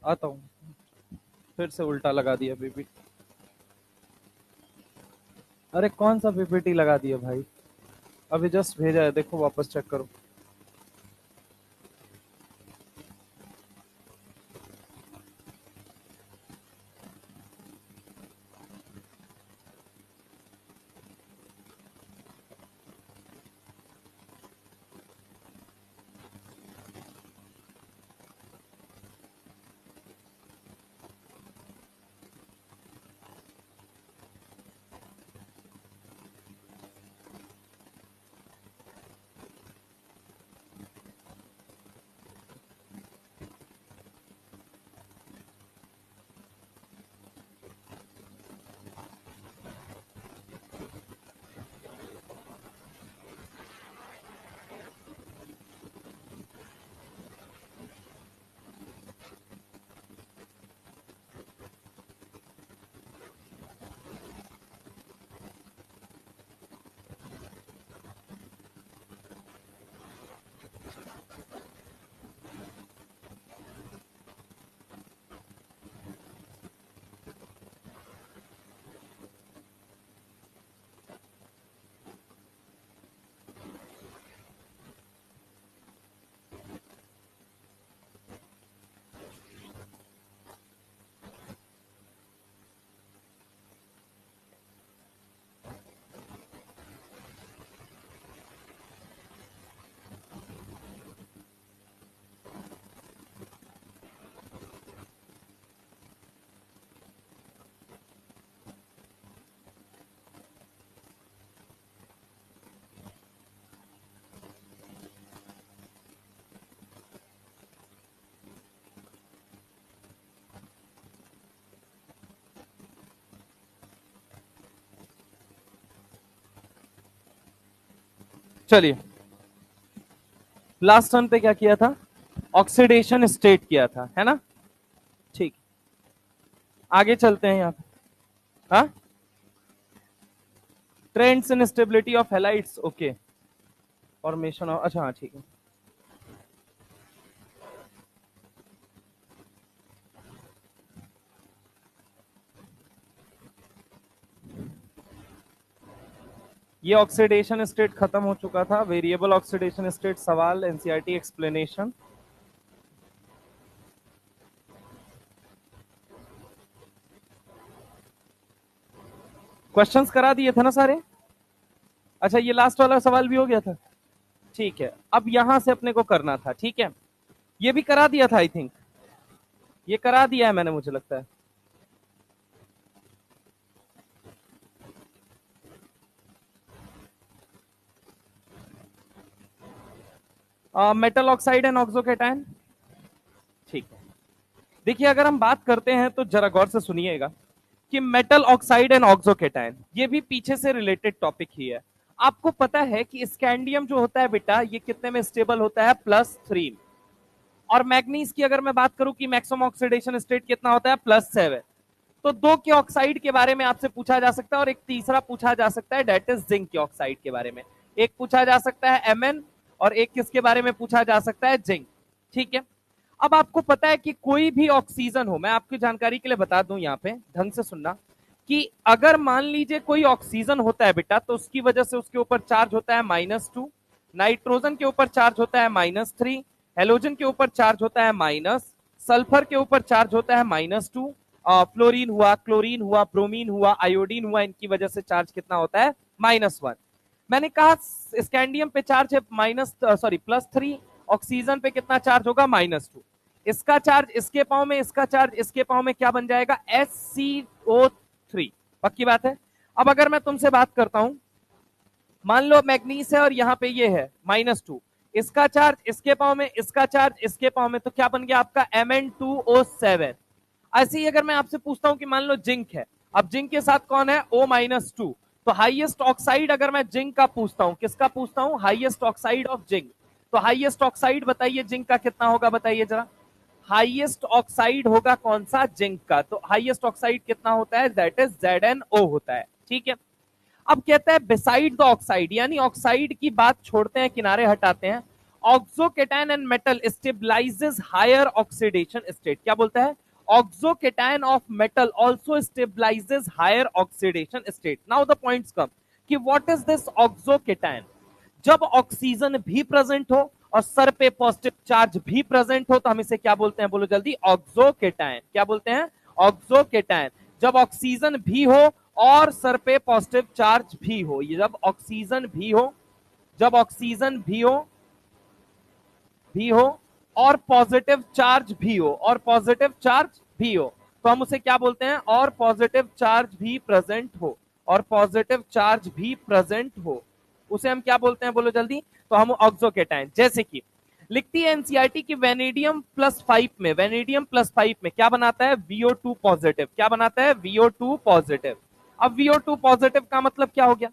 आता हूँ। फिर से उल्टा लगा दिया पीपीटी। अरे कौन सा पीपीटी लगा दिया भाई? अभी जस्ट भेजा है, देखो वापस चेक करो। चलिए, लास्ट टर्न पे क्या किया था? ऑक्सीडेशन स्टेट किया था, है ना? ठीक, आगे चलते हैं यहाँ पे। हाँ, trends in stability of halides, okay. Formation of, अच्छा हाँ ठीक है। ये ऑक्सीडेशन स्टेट खत्म हो चुका था। वेरिएबल ऑक्सीडेशन स्टेट सवाल, एनसीईआरटी एक्सप्लेनेशन। क्वेश्चंस करा दिए थे ना सारे? अच्छा, ये लास्ट वाला सवाल भी हो गया था। ठीक है, अब यहां से अपने को करना था, ठीक है। ये भी करा दिया था आई थिंक, ये करा दिया है मैंने, मुझे लगता है। मेटल ऑक्साइड एंड ऑक्सोकेटायन, ठीक है। देखिए, अगर हम बात करते हैं तो जरा गौर से सुनिएगा कि मेटल ऑक्साइड एंड ऑक्सोकेटायन ये भी पीछे से रिलेटेड टॉपिक ही है। आपको पता है कि स्कैंडियम जो होता है बेटा, ये कितने में स्टेबल होता है? +3। और मैग्नीज की अगर मैं बात करूं कि मैक्सिमम ऑक्सीडेशन स्टेट कितना होता है? +7। तो दो के ऑक्साइड के बारे में आपसे पूछा जा सकता है, और एक तीसरा पूछा जा सकता है, डेट इज जिंक के ऑक्साइड के बारे में। एक पूछा जा सकता है एमएन, और एक किसके बारे में पूछा जा सकता है? जिंक। ठीक है। अब आपको पता है कि कोई भी ऑक्सीजन हो, मैं आपकी जानकारी के लिए बता दूं, यहां पे ढंग से सुनना, कि अगर मान लीजिए कोई ऑक्सीजन होता है बेटा, तो उसकी वजह से उसके ऊपर चार्ज होता है -2, नाइट्रोजन के ऊपर चार्ज होता है -3, हेलोजन के ऊपर चार्ज होता है माइनस, सल्फर के ऊपर चार्ज होता है -2, फ्लोरीन हुआ, क्लोरीन हुआ, ब्रोमीन हुआ, आयोडीन हुआ, इनकी वजह से चार्ज कितना होता है? -1। मैंने कहा स्कैंडियम पे चार्ज है +3, ऑक्सीजन पे कितना चार्ज होगा? -2। इसका चार्ज इसके पाव में, इसका चार्ज इसके पाव में, क्या बन जाएगा? SCO3। पक्की बात है। अब अगर मैं तुमसे बात करता हूं, मान लो मैग्नीस है और यहाँ पे ये है -2, इसका चार्ज इसके पाव में, इसका चार्ज इसके पाव में, तो क्या बन गया आपका? Mn2O7। ऐसे ही अगर मैं आपसे पूछता हूं कि मान लो जिंक है, अब जिंक के साथ कौन है? O-2। तो हाईएस्ट ऑक्साइड अगर मैं जिंक का पूछता हूं, किसका पूछता हूं? Highest oxide of zinc. तो हाईएस्ट ऑक्साइड बताइए जिंक का कितना होगा? बताइए जरा। हाईएस्ट ऑक्साइड होगा कौन सा? जिंक का। तो हाईएस्ट ऑक्साइड कितना होता है? दैट इज ZnO होता है। ठीक है। अब कहता है बिसाइड द ऑक्साइड, यानी ऑक्साइड की बात छोड़ते हैं, किनारे हटाते हैं, oxocation and metal stabilises higher oxidation state. क्या बोलता है? Oxocation of metal also stabilises higher oxidation state. Now the points come कि व्हाट इज दिस ऑक्सोकेटायन। जब ऑक्सीजन भी प्रेजेंट हो और सर पे पॉजिटिव चार्ज भी प्रेजेंट हो तो हम इसे क्या बोलते हैं? बोलो जल्दी। ऑक्सोकेटायन। क्या बोलते हैं? ऑक्सोकेटायन। जब ऑक्सीजन भी हो और सर पे पॉजिटिव चार्ज भी हो, ये जब ऑक्सीजन भी हो, जब ऑक्सीजन भी हो और पॉजिटिव चार्ज भी हो, और पॉजिटिव चार्ज भी हो, तो हम उसे क्या बोलते हैं? और पॉजिटिव चार्ज भी प्रेजेंट हो, और पॉजिटिव चार्ज भी प्रेजेंट हो, उसे हम क्या बोलते हैं? बोलो जल्दी। तो हम ऑक्सोकेटायन। जैसे कि लिखती है एनसीईआरटी की वेनेडियम +5 में, वेनेडियम +5 में क्या बनाता है? VO2 positive. क्या बनाता है? VO2 positive. अब VO2 पॉजिटिव का मतलब क्या हो गया?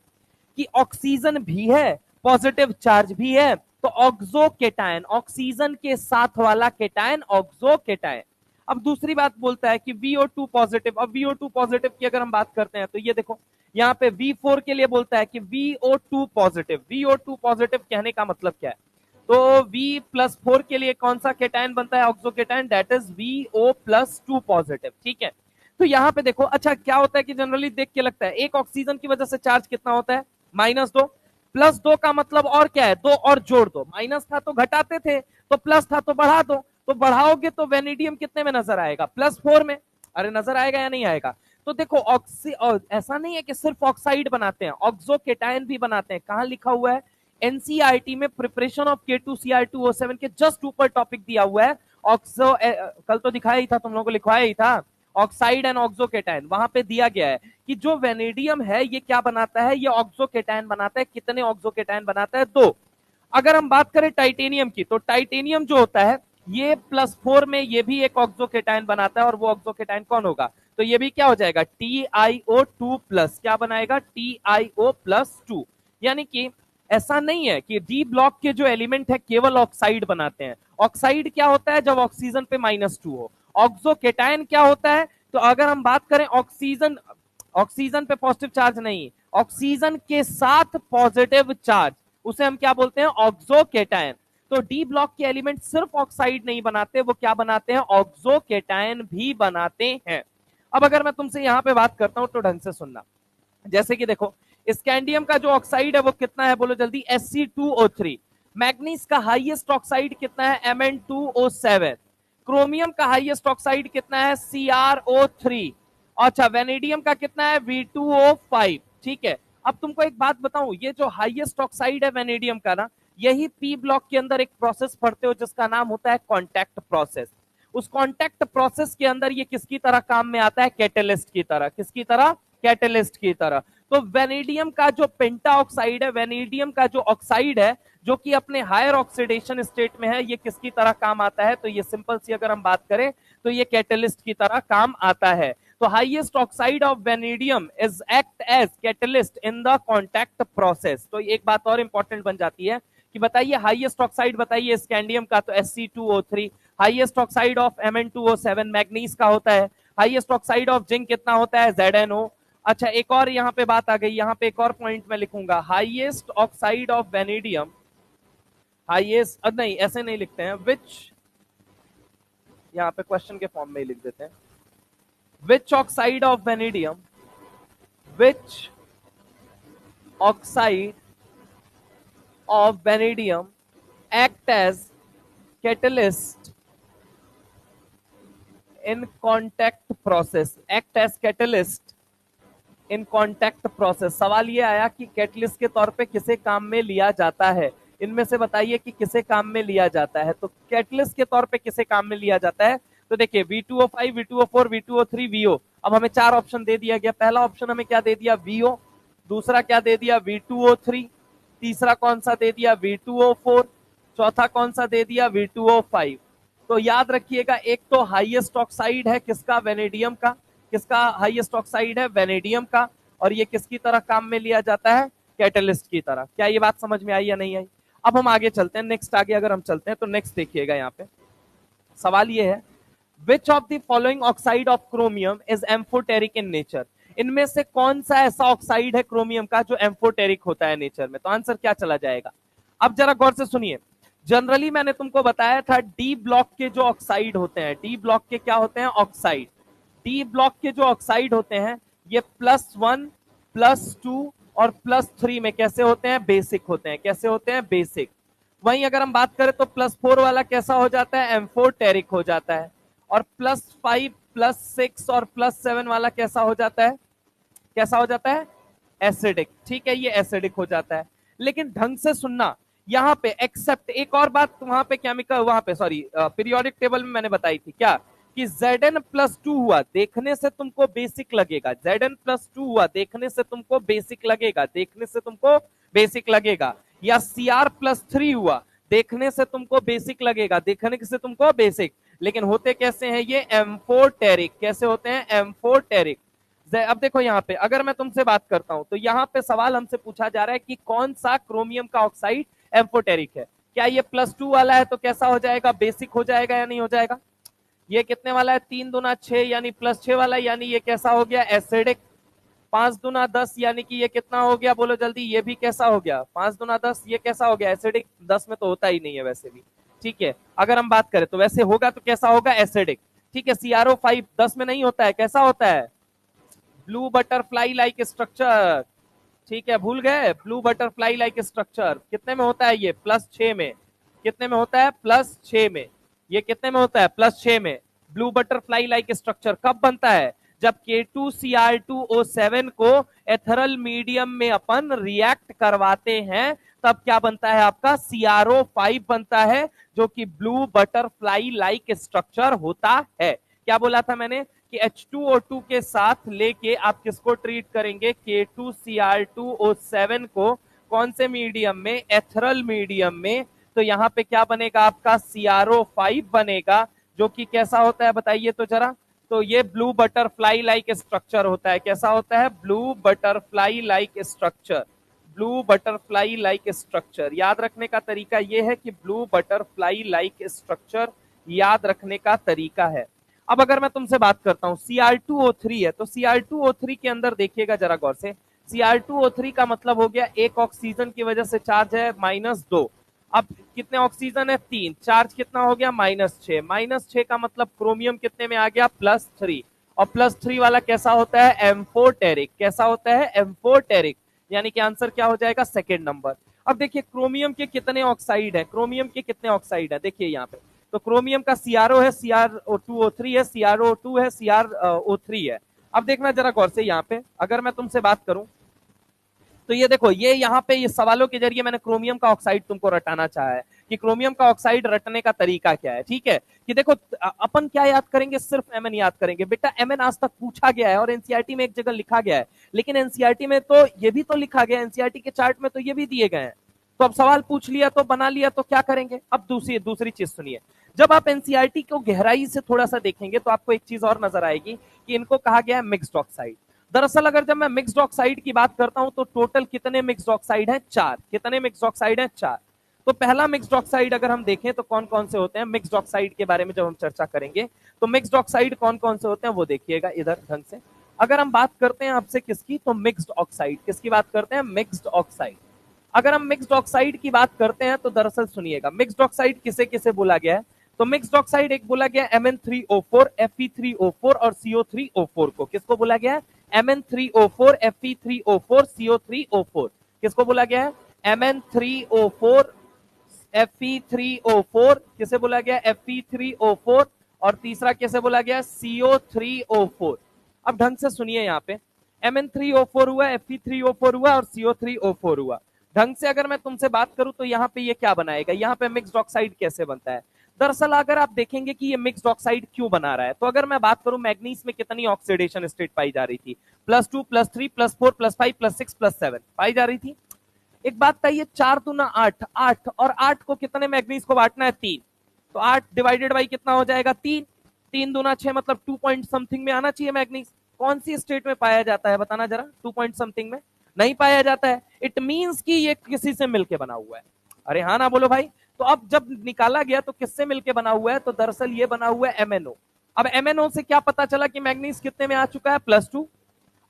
कि ऑक्सीजन भी है, पॉजिटिव चार्ज भी है, तो ऑक्सोकेटायन, ऑक्सीजन के साथ वाला केटायन ऑक्सोकेटायन। अब दूसरी बात बोलता है कि VO2 पॉजिटिव। अब VO2 पॉजिटिव की अगर हम बात करते हैं तो ये देखो यहाँ पे V4 के लिए बोलता है कि VO2 पॉजिटिव। VO2 पॉजिटिव कहने का मतलब क्या है? तो V+4 के लिए कौन सा केटायन बनता है? ऑक्सोकेटायन, दैट इज VO+2 पॉजिटिव। ठीक है, तो यहाँ पे देखो, अच्छा क्या होता है कि जनरली देख के लगता है एक ऑक्सीजन की वजह से चार्ज कितना होता है? -2। +2 का मतलब और क्या है? 2 और जोड़ दो। माइनस था तो घटाते थे, तो प्लस था तो बढ़ा दो, तो बढ़ाओगे तो वेनेडियम कितने में नजर आएगा? +4 में। अरे नजर आएगा या नहीं आएगा? तो देखो ऐसा नहीं है कि सिर्फ ऑक्साइड बनाते हैं, ऑक्सोकेटायन भी बनाते हैं। कहां लिखा हुआ है? एनसीईआरटी में प्रिपरेशन ऑफ K2Cr2O7 के जस्ट ऊपर टॉपिक दिया हुआ है। ऑक्सो कल तो दिखाया ही था, तुम लोगों को लिखवाया ही था, ऑक्साइड एंड ऑक्सोकेटायन। वहां पे दिया गया है कि जो वेनेडियम है ये क्या बनाता है? ये ऑक्सोकेटायन बनाता है। कितने ऑक्सोकेटायन बनाता है? 2। अगर हम बात करें टाइटेनियम की, तो टाइटेनियम जो होता है ये +4 में ये भी एक ऑक्सोकेटायन बनाता है, और वो ऑक्सोकेटायन कौन होगा? तो ये भी क्या हो जाएगा? TiO2+। क्या बनाएगा? TiO+2। यानी कि ऐसा नहीं है कि डी ब्लॉक के जो एलिमेंट है केवल ऑक्साइड बनाते हैं। ऑक्साइड क्या होता है? जब ऑक्सीजन पे -2 हो। ऑक्सोकेटायन क्या होता है? तो अगर हम बात करें ऑक्सीजन, ऑक्सीजन पे पॉजिटिव चार्ज नहीं, ऑक्सीजन के साथ पॉजिटिव चार्ज, उसे हम क्या बोलते हैं? ऑक्सोकेटायन। तो डी ब्लॉक के एलिमेंट सिर्फ ऑक्साइड नहीं बनाते, वो क्या बनाते हैं? ऑक्सोकेटायन भी बनाते हैं। अब अगर मैं तुमसे यहां पे बात करता हूं तो ढंग से सुनना। जैसे कि देखो, स्कैंडियम का जो ऑक्साइड है वो कितना है? बोलो जल्दी। Sc2O3। मैग्नीज का हाईएस्ट ऑक्साइड कितना है? Mn2O7। क्रोमियम का हाईएस्ट ऑक्साइड कितना है? CrO3। अच्छा, वेनेडियम का कितना है? V2O5। ठीक है, अब तुमको एक बात बताऊं, ये जो हाईएस्ट ऑक्साइड है वेनेडियम का ना, यही पी ब्लॉक के अंदर एक प्रोसेस पढ़ते हो जिसका नाम होता है कॉन्टैक्ट प्रोसेस। उस कॉन्टैक्ट प्रोसेस के अंदर ये किसकी तरह काम में आता है? कैटेलिस्ट की तरह। किसकी तरह? कैटेलिस्ट की तरह। तो वेनेडियम का जो पेंटा ऑक्साइड है, वेनेडियम का जो ऑक्साइड है जो कि अपने हायर ऑक्सीडेशन स्टेट में है, ये किसकी तरह काम आता है? तो ये सिंपल सी अगर हम बात करें तो ये कैटेलिस्ट की तरह काम आता है। तो highest oxide of vanadium is act as catalyst in the contact process. तो एक बात और इंपॉर्टेंट बन जाती है कि बताइए हाईएस्ट ऑक्साइड बताइए स्कैंडियम का, तो Sc2O3। Highest oxide of Mn2O7 manganese का होता है। हाईएस्ट ऑक्साइड ऑफ जिंक कितना होता है? ZnO। अच्छा, एक और यहाँ पे बात आ गई, यहाँ पे एक और पॉइंट मैं लिखूंगा, highest oxide of vanadium, highest नहीं ऐसे नहीं लिखते हैं, विच, यहाँ पे क्वेश्चन के फॉर्म में ही लिख देते हैं, which oxide of vanadium, which oxide of vanadium act as catalyst in contact process, act as catalyst in contact process. सवाल ये आया कि कैटलिस्ट के तौर पे किसे काम में लिया जाता है? इनमें से बताइए कि किसे काम में लिया जाता है? तो कैटलिस्ट के तौर पे किसे काम में लिया जाता है? तो देखिए V2O5, V2O4, V2O3, VO। अब हमें 4 ऑप्शन दे दिया गया। पहला ऑप्शन हमें क्या दे दिया? VO। दूसरा क्या दे दिया? V2O3। तीसरा कौन सा दे दिया? V2O4। चौथा कौन सा दे दिया? V2O5। तो याद रखिएगा, एक तो हाईएस्ट ऑक्साइड है किसका? वेनेडियम का। किसका हाईएस्ट ऑक्साइड है? वेनेडियम का। और ये किसकी तरह काम में लिया जाता है? कैटलिस्ट की तरह। क्या ये बात समझ में आई या नहीं आई? अब हम आगे चलते हैं, नेक्स्ट आगे अगर हम चलते हैं तो नेक्स्ट देखिएगा, यहाँ पे सवाल ये है, विच of the following oxide of chromium is amphoteric in nature? इनमें से कौन सा ऐसा ऑक्साइड है क्रोमियम का जो एम्फोटेरिक होता है नेचर में? तो आंसर क्या चला जाएगा? अब जरा गौर से सुनिए, जनरली मैंने तुमको बताया था डी ब्लॉक के जो ऑक्साइड होते हैं, डी ब्लॉक के क्या होते हैं, ऑक्साइड। डी ब्लॉक के जो ऑक्साइड होते हैं ये +1, +2 और +3 में कैसे होते हैं, बेसिक होते हैं। कैसे होते हैं, बेसिक। वहीं अगर हम बात करें तो +4 वाला कैसा हो जाता है, M4 टेरिक हो जाता है। और +5, +6 और +7 वाला कैसा हो जाता है, कैसा हो जाता है, एसिडिक। ठीक है, ये एसिडिक हो जाता है। लेकिन ढंग से सुनना, यहाँ पे एक्सेप्ट एक और बात, वहां पे केमिकल, वहां पे सॉरी पीरियोडिक टेबल में मैंने बताई थी क्या, कि Zn+2 हुआ देखने से तुमको बेसिक लगेगा, Zn+2 हुआ देखने से तुमको बेसिक लगेगा, देखने से तुमको बेसिक लगेगा। या Cr+3 हुआ देखने से तुमको बेसिक लगेगा, देखने से तुमको बेसिक। लेकिन होते कैसे हैं ये, M4 टेरिक। कैसे होते हैं, M4 टेरिक। अब देखो यहाँ पे अगर मैं तुमसे बात करता हूं तो यहाँ पे सवाल हमसे पूछा जा रहा है कि कौन सा क्रोमियम का ऑक्साइड एम्फोटेरिक है। क्या ये +2 वाला है तो कैसा हो जाएगा, बेसिक हो जाएगा या नहीं हो जाएगा। ये कितने वाला है, 3 दूना 6 यानी +6 वाला, यानी ये कैसा हो गया, एसिडिक। 5 दूना 10 यानी कि ये कितना हो गया, बोलो जल्दी, ये भी कैसा हो गया, 5 दूना 10, ये कैसा हो गया, एसिडिक। 10 में तो होता ही नहीं है वैसे भी। ठीक है, अगर हम बात करें तो वैसे होगा तो कैसा होगा, एसिडिक। ठीक है, CrO5 10 में नहीं होता है, कैसा होता है, ब्लू बटरफ्लाई लाइक स्ट्रक्चर। ठीक है, भूल गए, ब्लू बटरफ्लाई लाइक स्ट्रक्चर कितने में होता है, ये +6 में। कितने में होता है, +6 में। ये कितने में होता है, +6 में। ब्लू बटरफ्लाई लाइक स्ट्रक्चर कब बनता है, जब K2Cr2O7 को एथरल मीडियम में अपन रिएक्ट करवाते हैं, तब क्या बनता है आपका, CrO5 बनता है, जो कि ब्लू बटरफ्लाई लाइक स्ट्रक्चर होता है। क्या बोला था मैंने कि H2O2 के साथ लेके आप किसको ट्रीट करेंगे, K2Cr2O7 को, कौन से मीडियम में, एथरल मीडियम में। तो यहाँ पे क्या बनेगा आपका, CrO5 बनेगा, जो कि कैसा होता है बताइए तो जरा। तो ये ब्लू बटरफ्लाई लाइक स्ट्रक्चर होता है। कैसा होता है, blue butterfly like structure. Blue butterfly like structure याद रखने का तरीका ये है कि ब्लू बटरफ्लाई लाइक स्ट्रक्चर याद रखने का तरीका है। अब अगर मैं तुमसे बात करता हूं Cr2O3 है, तो Cr2O3 के अंदर देखिएगा जरा गौर से, Cr2O3 का मतलब हो गया एक ऑक्सीजन की वजह से चार्ज है -2। अब कितने ऑक्सीजन है, 3, चार्ज कितना हो गया, -6। -6 का मतलब क्रोमियम कितने में आ गया, +3। और +3 वाला कैसा होता है, M4 टेरिक। कैसा होता है, M4 टेरिक। यानी कि आंसर क्या हो जाएगा, सेकेंड नंबर। अब देखिए क्रोमियम के कितने ऑक्साइड है, क्रोमियम के कितने ऑक्साइड है, देखिए यहाँ पे। तो क्रोमियम का CrO है, CrO2O3 है, CrO2 है, CrO3 है। अब देखना जरा गौर से, यहाँ पे अगर मैं तुमसे बात करूं तो ये देखो, ये यहाँ पे ये सवालों के जरिए मैंने क्रोमियम का ऑक्साइड तुमको रटाना चाहा है कि क्रोमियम का ऑक्साइड रटने का तरीका क्या है। ठीक है, कि देखो अपन क्या याद करेंगे, सिर्फ Mn याद करेंगे। बेटा Mn आज तक पूछा गया है और एनसीईआरटी में एक जगह लिखा गया है, लेकिन एनसीईआरटी में तो ये भी तो लिखा गया है, एनसीईआरटी के चार्ट में तो ये भी दिए गए हैं। तो अब सवाल पूछ लिया तो बना लिया तो क्या करेंगे। अब दूसरी चीज सुनिए, जब आप एनसीईआरटी को गहराई से थोड़ा सा देखेंगे तो आपको एक चीज और नजर आएगी कि इनको कहा गया है मिक्स्ड ऑक्साइड। दरअसल अगर जब मैं मिक्स्ड ऑक्साइड की बात करता हूं तो टोटल कितने मिक्स्ड ऑक्साइड हैं, 4। कितने मिक्स्ड ऑक्साइड हैं, 4। तो पहला मिक्स्ड ऑक्साइड अगर हम देखें तो कौन कौन से होते हैं, मिक्स्ड ऑक्साइड के बारे में जब हम चर्चा करेंगे तो मिक्स्ड ऑक्साइड कौन कौन से होते हैं वो देखिएगा इधर ढंग से। अगर हम बात करते हैं आपसे किसकी, तो मिक्स्ड ऑक्साइड। किसकी बात करते हैं, मिक्स्ड ऑक्साइड। अगर हम मिक्स्ड ऑक्साइड की बात करते हैं तो दरअसल सुनिएगा, मिक्स्ड ऑक्साइड किसे किसे बोला गया है। तो मिक्स्ड ऑक्साइड एक बोला गया Mn3O4, Fe3O4 और CO3O4 को। किसको बोला गया है, Mn3O4, Fe3O4, CO3O4। किसको बोला गया है, Mn3O4, Fe3O4। किसे बोला गया, Fe3O4। और तीसरा कैसे बोला गया, CO3O4। अब ढंग से सुनिए, यहाँ पे Mn3O4 हुआ, Fe3O4 हुआ और CO3O4 हुआ। ढंग से अगर मैं तुमसे बात करूं तो यहाँ पे ये क्या बनाएगा, यहाँ पे मिक्स्ड ऑक्साइड कैसे बनता है। दरअसल अगर आप देखेंगे कि ये मिक्स्ड ऑक्साइड क्यों बना रहा है, तो अगर मैं बात करूं मैग्नीज में कितनी ऑक्सीडेशन स्टेट पाई जा रही थी, +2, +3, +4, +5, +6, +7 पाई जा रही थी। एक बात बताइए, 4 दूना 8, 8 और 8 को कितने मैग्नीज को बांटना है, 3। तो 8 डिवाइडेड बाई कितना हो जाएगा, 3। 3 दूना 6 मतलब 2 पॉइंट समथिंग में आना चाहिए मैग्नीज। कौन सी स्टेट में पाया जाता है बताना जरा, 2 पॉइंट समथिंग में नहीं पाया जाता है। इट मींस कि ये किसी से मिलके बना हुआ है। अरे हाँ ना बोलो भाई। तो अब जब निकाला गया तो किससे मिलके बना हुआ है, तो दरअसल ये बना हुआ है MnO। अब MnO से क्या पता चला कि मैग्नीज कितने में आ चुका है, +2।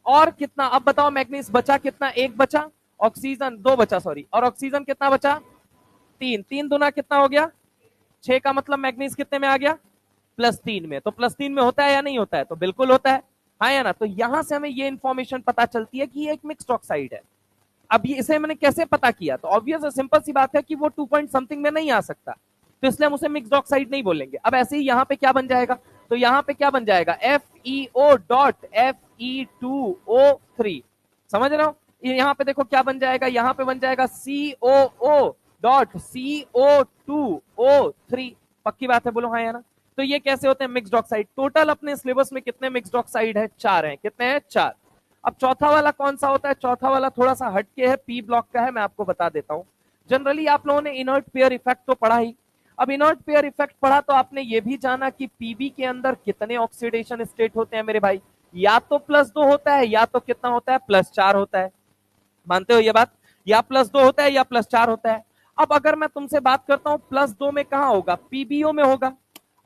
और कितना, अब बताओ मैग्नीज बचा कितना, 1 बचा, ऑक्सीजन 2 बचा, सॉरी, और ऑक्सीजन कितना बचा, 3, 3 दूना कितना हो गया 6 का मतलब मैग्नीज कितने में आ गया +3 में। तो +3 में होता है या नहीं होता है? तो बिल्कुल होता है, हाँ या ना। तो यहां से हमें ये इंफॉर्मेशन पता चलती है कि ये एक मिक्स्ड ऑक्साइड है। अब ये इसे मैंने कैसे पता किया? तो ऑब्वियस सिंपल सी बात है कि वो 2 पॉइंट समथिंग में नहीं आ सकता, तो इसलिए हम उसे मिक्स्ड ऑक्साइड नहीं बोलेंगे। अब ऐसे ही यहाँ पे क्या बन जाएगा? तो यहाँ पे क्या बन जाएगा FeO डॉट Fe2O3, समझ रहे हो? यहाँ पे देखो क्या बन जाएगा, यहाँ पे बन जाएगा COO डॉट CO2O3। पक्की बात है, बोलो हाँ या ना। तो ये कैसे होते हैं मिक्स्ड ऑक्साइड? टोटल अपने सिलेबस में कितने मिक्स्ड ऑक्साइड है? 4 हैं। कितने हैं? 4। अब चौथा वाला कौन सा होता है? चौथा वाला थोड़ा सा हटके है, पी ब्लॉक का है, मैं आपको बता देता हूं। जनरली आप लोगों ने इनर्ट पेयर इफेक्ट तो पढ़ा ही। अब इनर्ट पेयर इफेक्ट पढ़ा तो आपने ये भी जाना कि पीबी के अंदर कितने ऑक्सीडेशन स्टेट होते हैं मेरे भाई? या तो +2 होता है या तो कितना होता है +4 होता है। मानते हो ये बात? या +2 होता है या +4 होता है। अब अगर मैं तुमसे बात करता हूं +2 में कहां होगा? पीबीओ में होगा।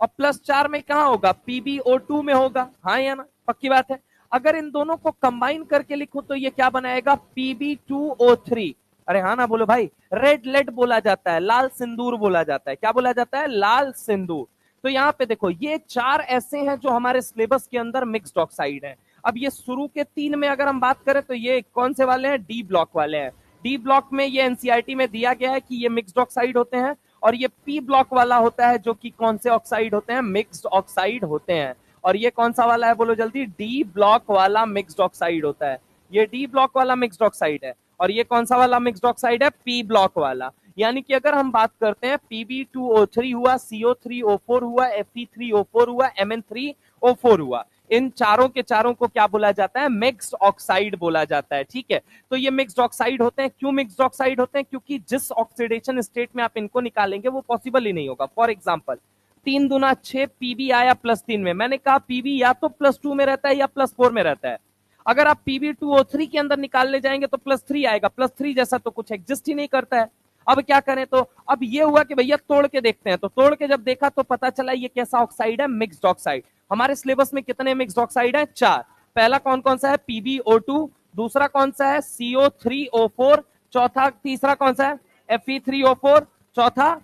और +4 में कहां होगा? पीबीओ2 में होगा, हाँ या ना? पक्की बात है। अगर इन दोनों को कंबाइन करके लिखूं तो ये क्या बनाएगा? Pb2O3। अरे हाँ ना, बोलो भाई। रेड लेड बोला जाता है, लाल सिंदूर बोला जाता है। क्या बोला जाता है? लाल सिंदूर। तो यहाँ पे देखो ये 4 ऐसे हैं जो हमारे सिलेबस के अंदर मिक्स्ड ऑक्साइड है। अब ये शुरू के 3 में अगर हम बात करें तो ये कौन से वाले हैं? डी ब्लॉक वाले हैं। डी ब्लॉक में ये एनसीईआरटी में दिया गया है कि ये मिक्स्ड ऑक्साइड होते हैं। और ये पी ब्लॉक वाला होता है जो कि कौन से ऑक्साइड होते हैं? मिक्स्ड ऑक्साइड होते हैं। और ये कौन सा वाला है? बोलो जल्दी। डी ब्लॉक वाला मिक्स्ड ऑक्साइड होता है। ये डी ब्लॉक वाला मिक्स्ड ऑक्साइड है। और ये कौन सा वाला मिक्स्ड ऑक्साइड है? पी ब्लॉक वाला। यानी कि अगर हम बात करते हैं Pb2O3 हुआ, CO3O4 हुआ, Fe3O4 हुआ, Mn3O4 हुआ, इन चारों के चारों को क्या बोला जाता है? मिक्स्ड ऑक्साइड बोला जाता है। ठीक है, तो ये मिक्स्ड ऑक्साइड होते हैं। क्यों मिक्स्ड ऑक्साइड होते हैं? क्योंकि जिस ऑक्सीडेशन स्टेट में आप इनको निकालेंगे वो पॉसिबल ही नहीं होगा। फॉर एग्जाम्पल 3 दूना 6, पीबी आया +3 में। मैंने कहा पीबी या तो +2 में रहता है या +4 में रहता है। अगर आप Pb2O3 के अंदर निकालने जाएंगे तो +3 आएगा। +3 जैसा तो कुछ एग्जिस्ट ही नहीं करता है। अब क्या करें? तो अब ये हुआ कि भैया तोड़ के देखते हैं। तो तोड़ के जब देखा तो पता चला ये कैसा ऑक्साइड है? Mixed oxide. हमारे सिलेबस में कितने मिक्स्ड ऑक्साइड है? 4। पहला कौन कौन सा है? PbO2। दूसरा कौन सा है? CO3O4। चौथा, तीसरा कौन सा है? Fe3O4। चौथा,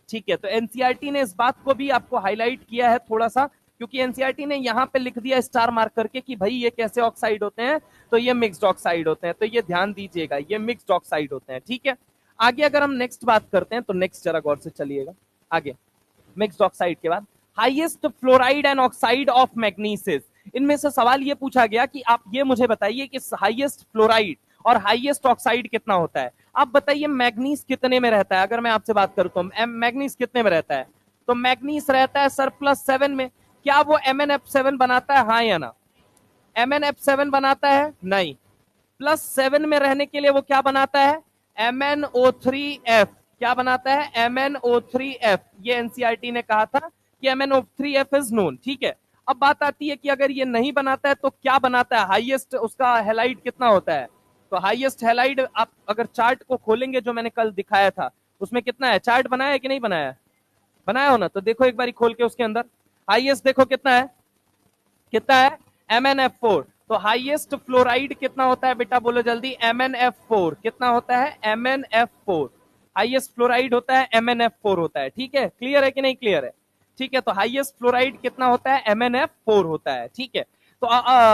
ठीक है। तो एनसीईआरटी ने इस बात को भी आपको हाईलाइट किया है थोड़ा सा, क्योंकि एनसीईआरटी ने यहां पे लिख दिया स्टार मार्क करके कि भाई ये कैसे ऑक्साइड होते हैं? तो ये मिक्स्ड ऑक्साइड होते हैं। तो ये ध्यान दीजिएगा, ये मिक्स्ड ऑक्साइड होते हैं। ठीक है, आगे अगर हम नेक्स्ट बात करते हैं तो नेक्स्ट जरा गौर से चलिएगा आगे। मिक्स्ड ऑक्साइड के बाद highest fluoride and oxide of manganese. इनमें से सवाल ये पूछा गया कि आप ये मुझे बताइए कि हाईएस्ट फ्लोराइड और हाईएस्ट ऑक्साइड कितना होता है। आप बताइए मैग्नीस कितने में रहता है? अगर मैं आपसे बात करूं तो मैग्नीस कितने में रहता है? तो मैग्नीस रहता है सर +7 में। क्या वो MnF7 बनाता है, हाँ या ना? MnF7 बनाता है? नहीं। +7 में रहने के लिए वो क्या बनाता है? MnO3F। क्या बनाता है? MnO3F। ये एनसीईआरटी ने कहा था कि MnO3F इज नोन। ठीक है, अब बात आती है कि अगर ये नहीं बनाता है तो क्या बनाता है? हाईएस्ट उसका हैलाइड कितना होता है? तो हाईएस्ट हैलाइड आप अगर चार्ट को खोलेंगे जो मैंने कल दिखाया था उसमें कितना है? चार्ट बनाया है कि नहीं बनाया? बनाया हो ना, तो देखो एक बार खोल के उसके अंदर हाईएस्ट देखो कितना है? कितना है? MnF4। तो हाईएस्ट फ्लोराइड कितना होता है बेटा? बोलो जल्दी। MnF4 कितना होता है? MnF4 हाईएस्ट फ्लोराइड होता है, MnF4 होता है। ठीक है, क्लियर है कि नहीं क्लियर है? ठीक है, तो हाईएस्ट फ्लोराइड कितना होता है? MnF4 होता है। ठीक है, तो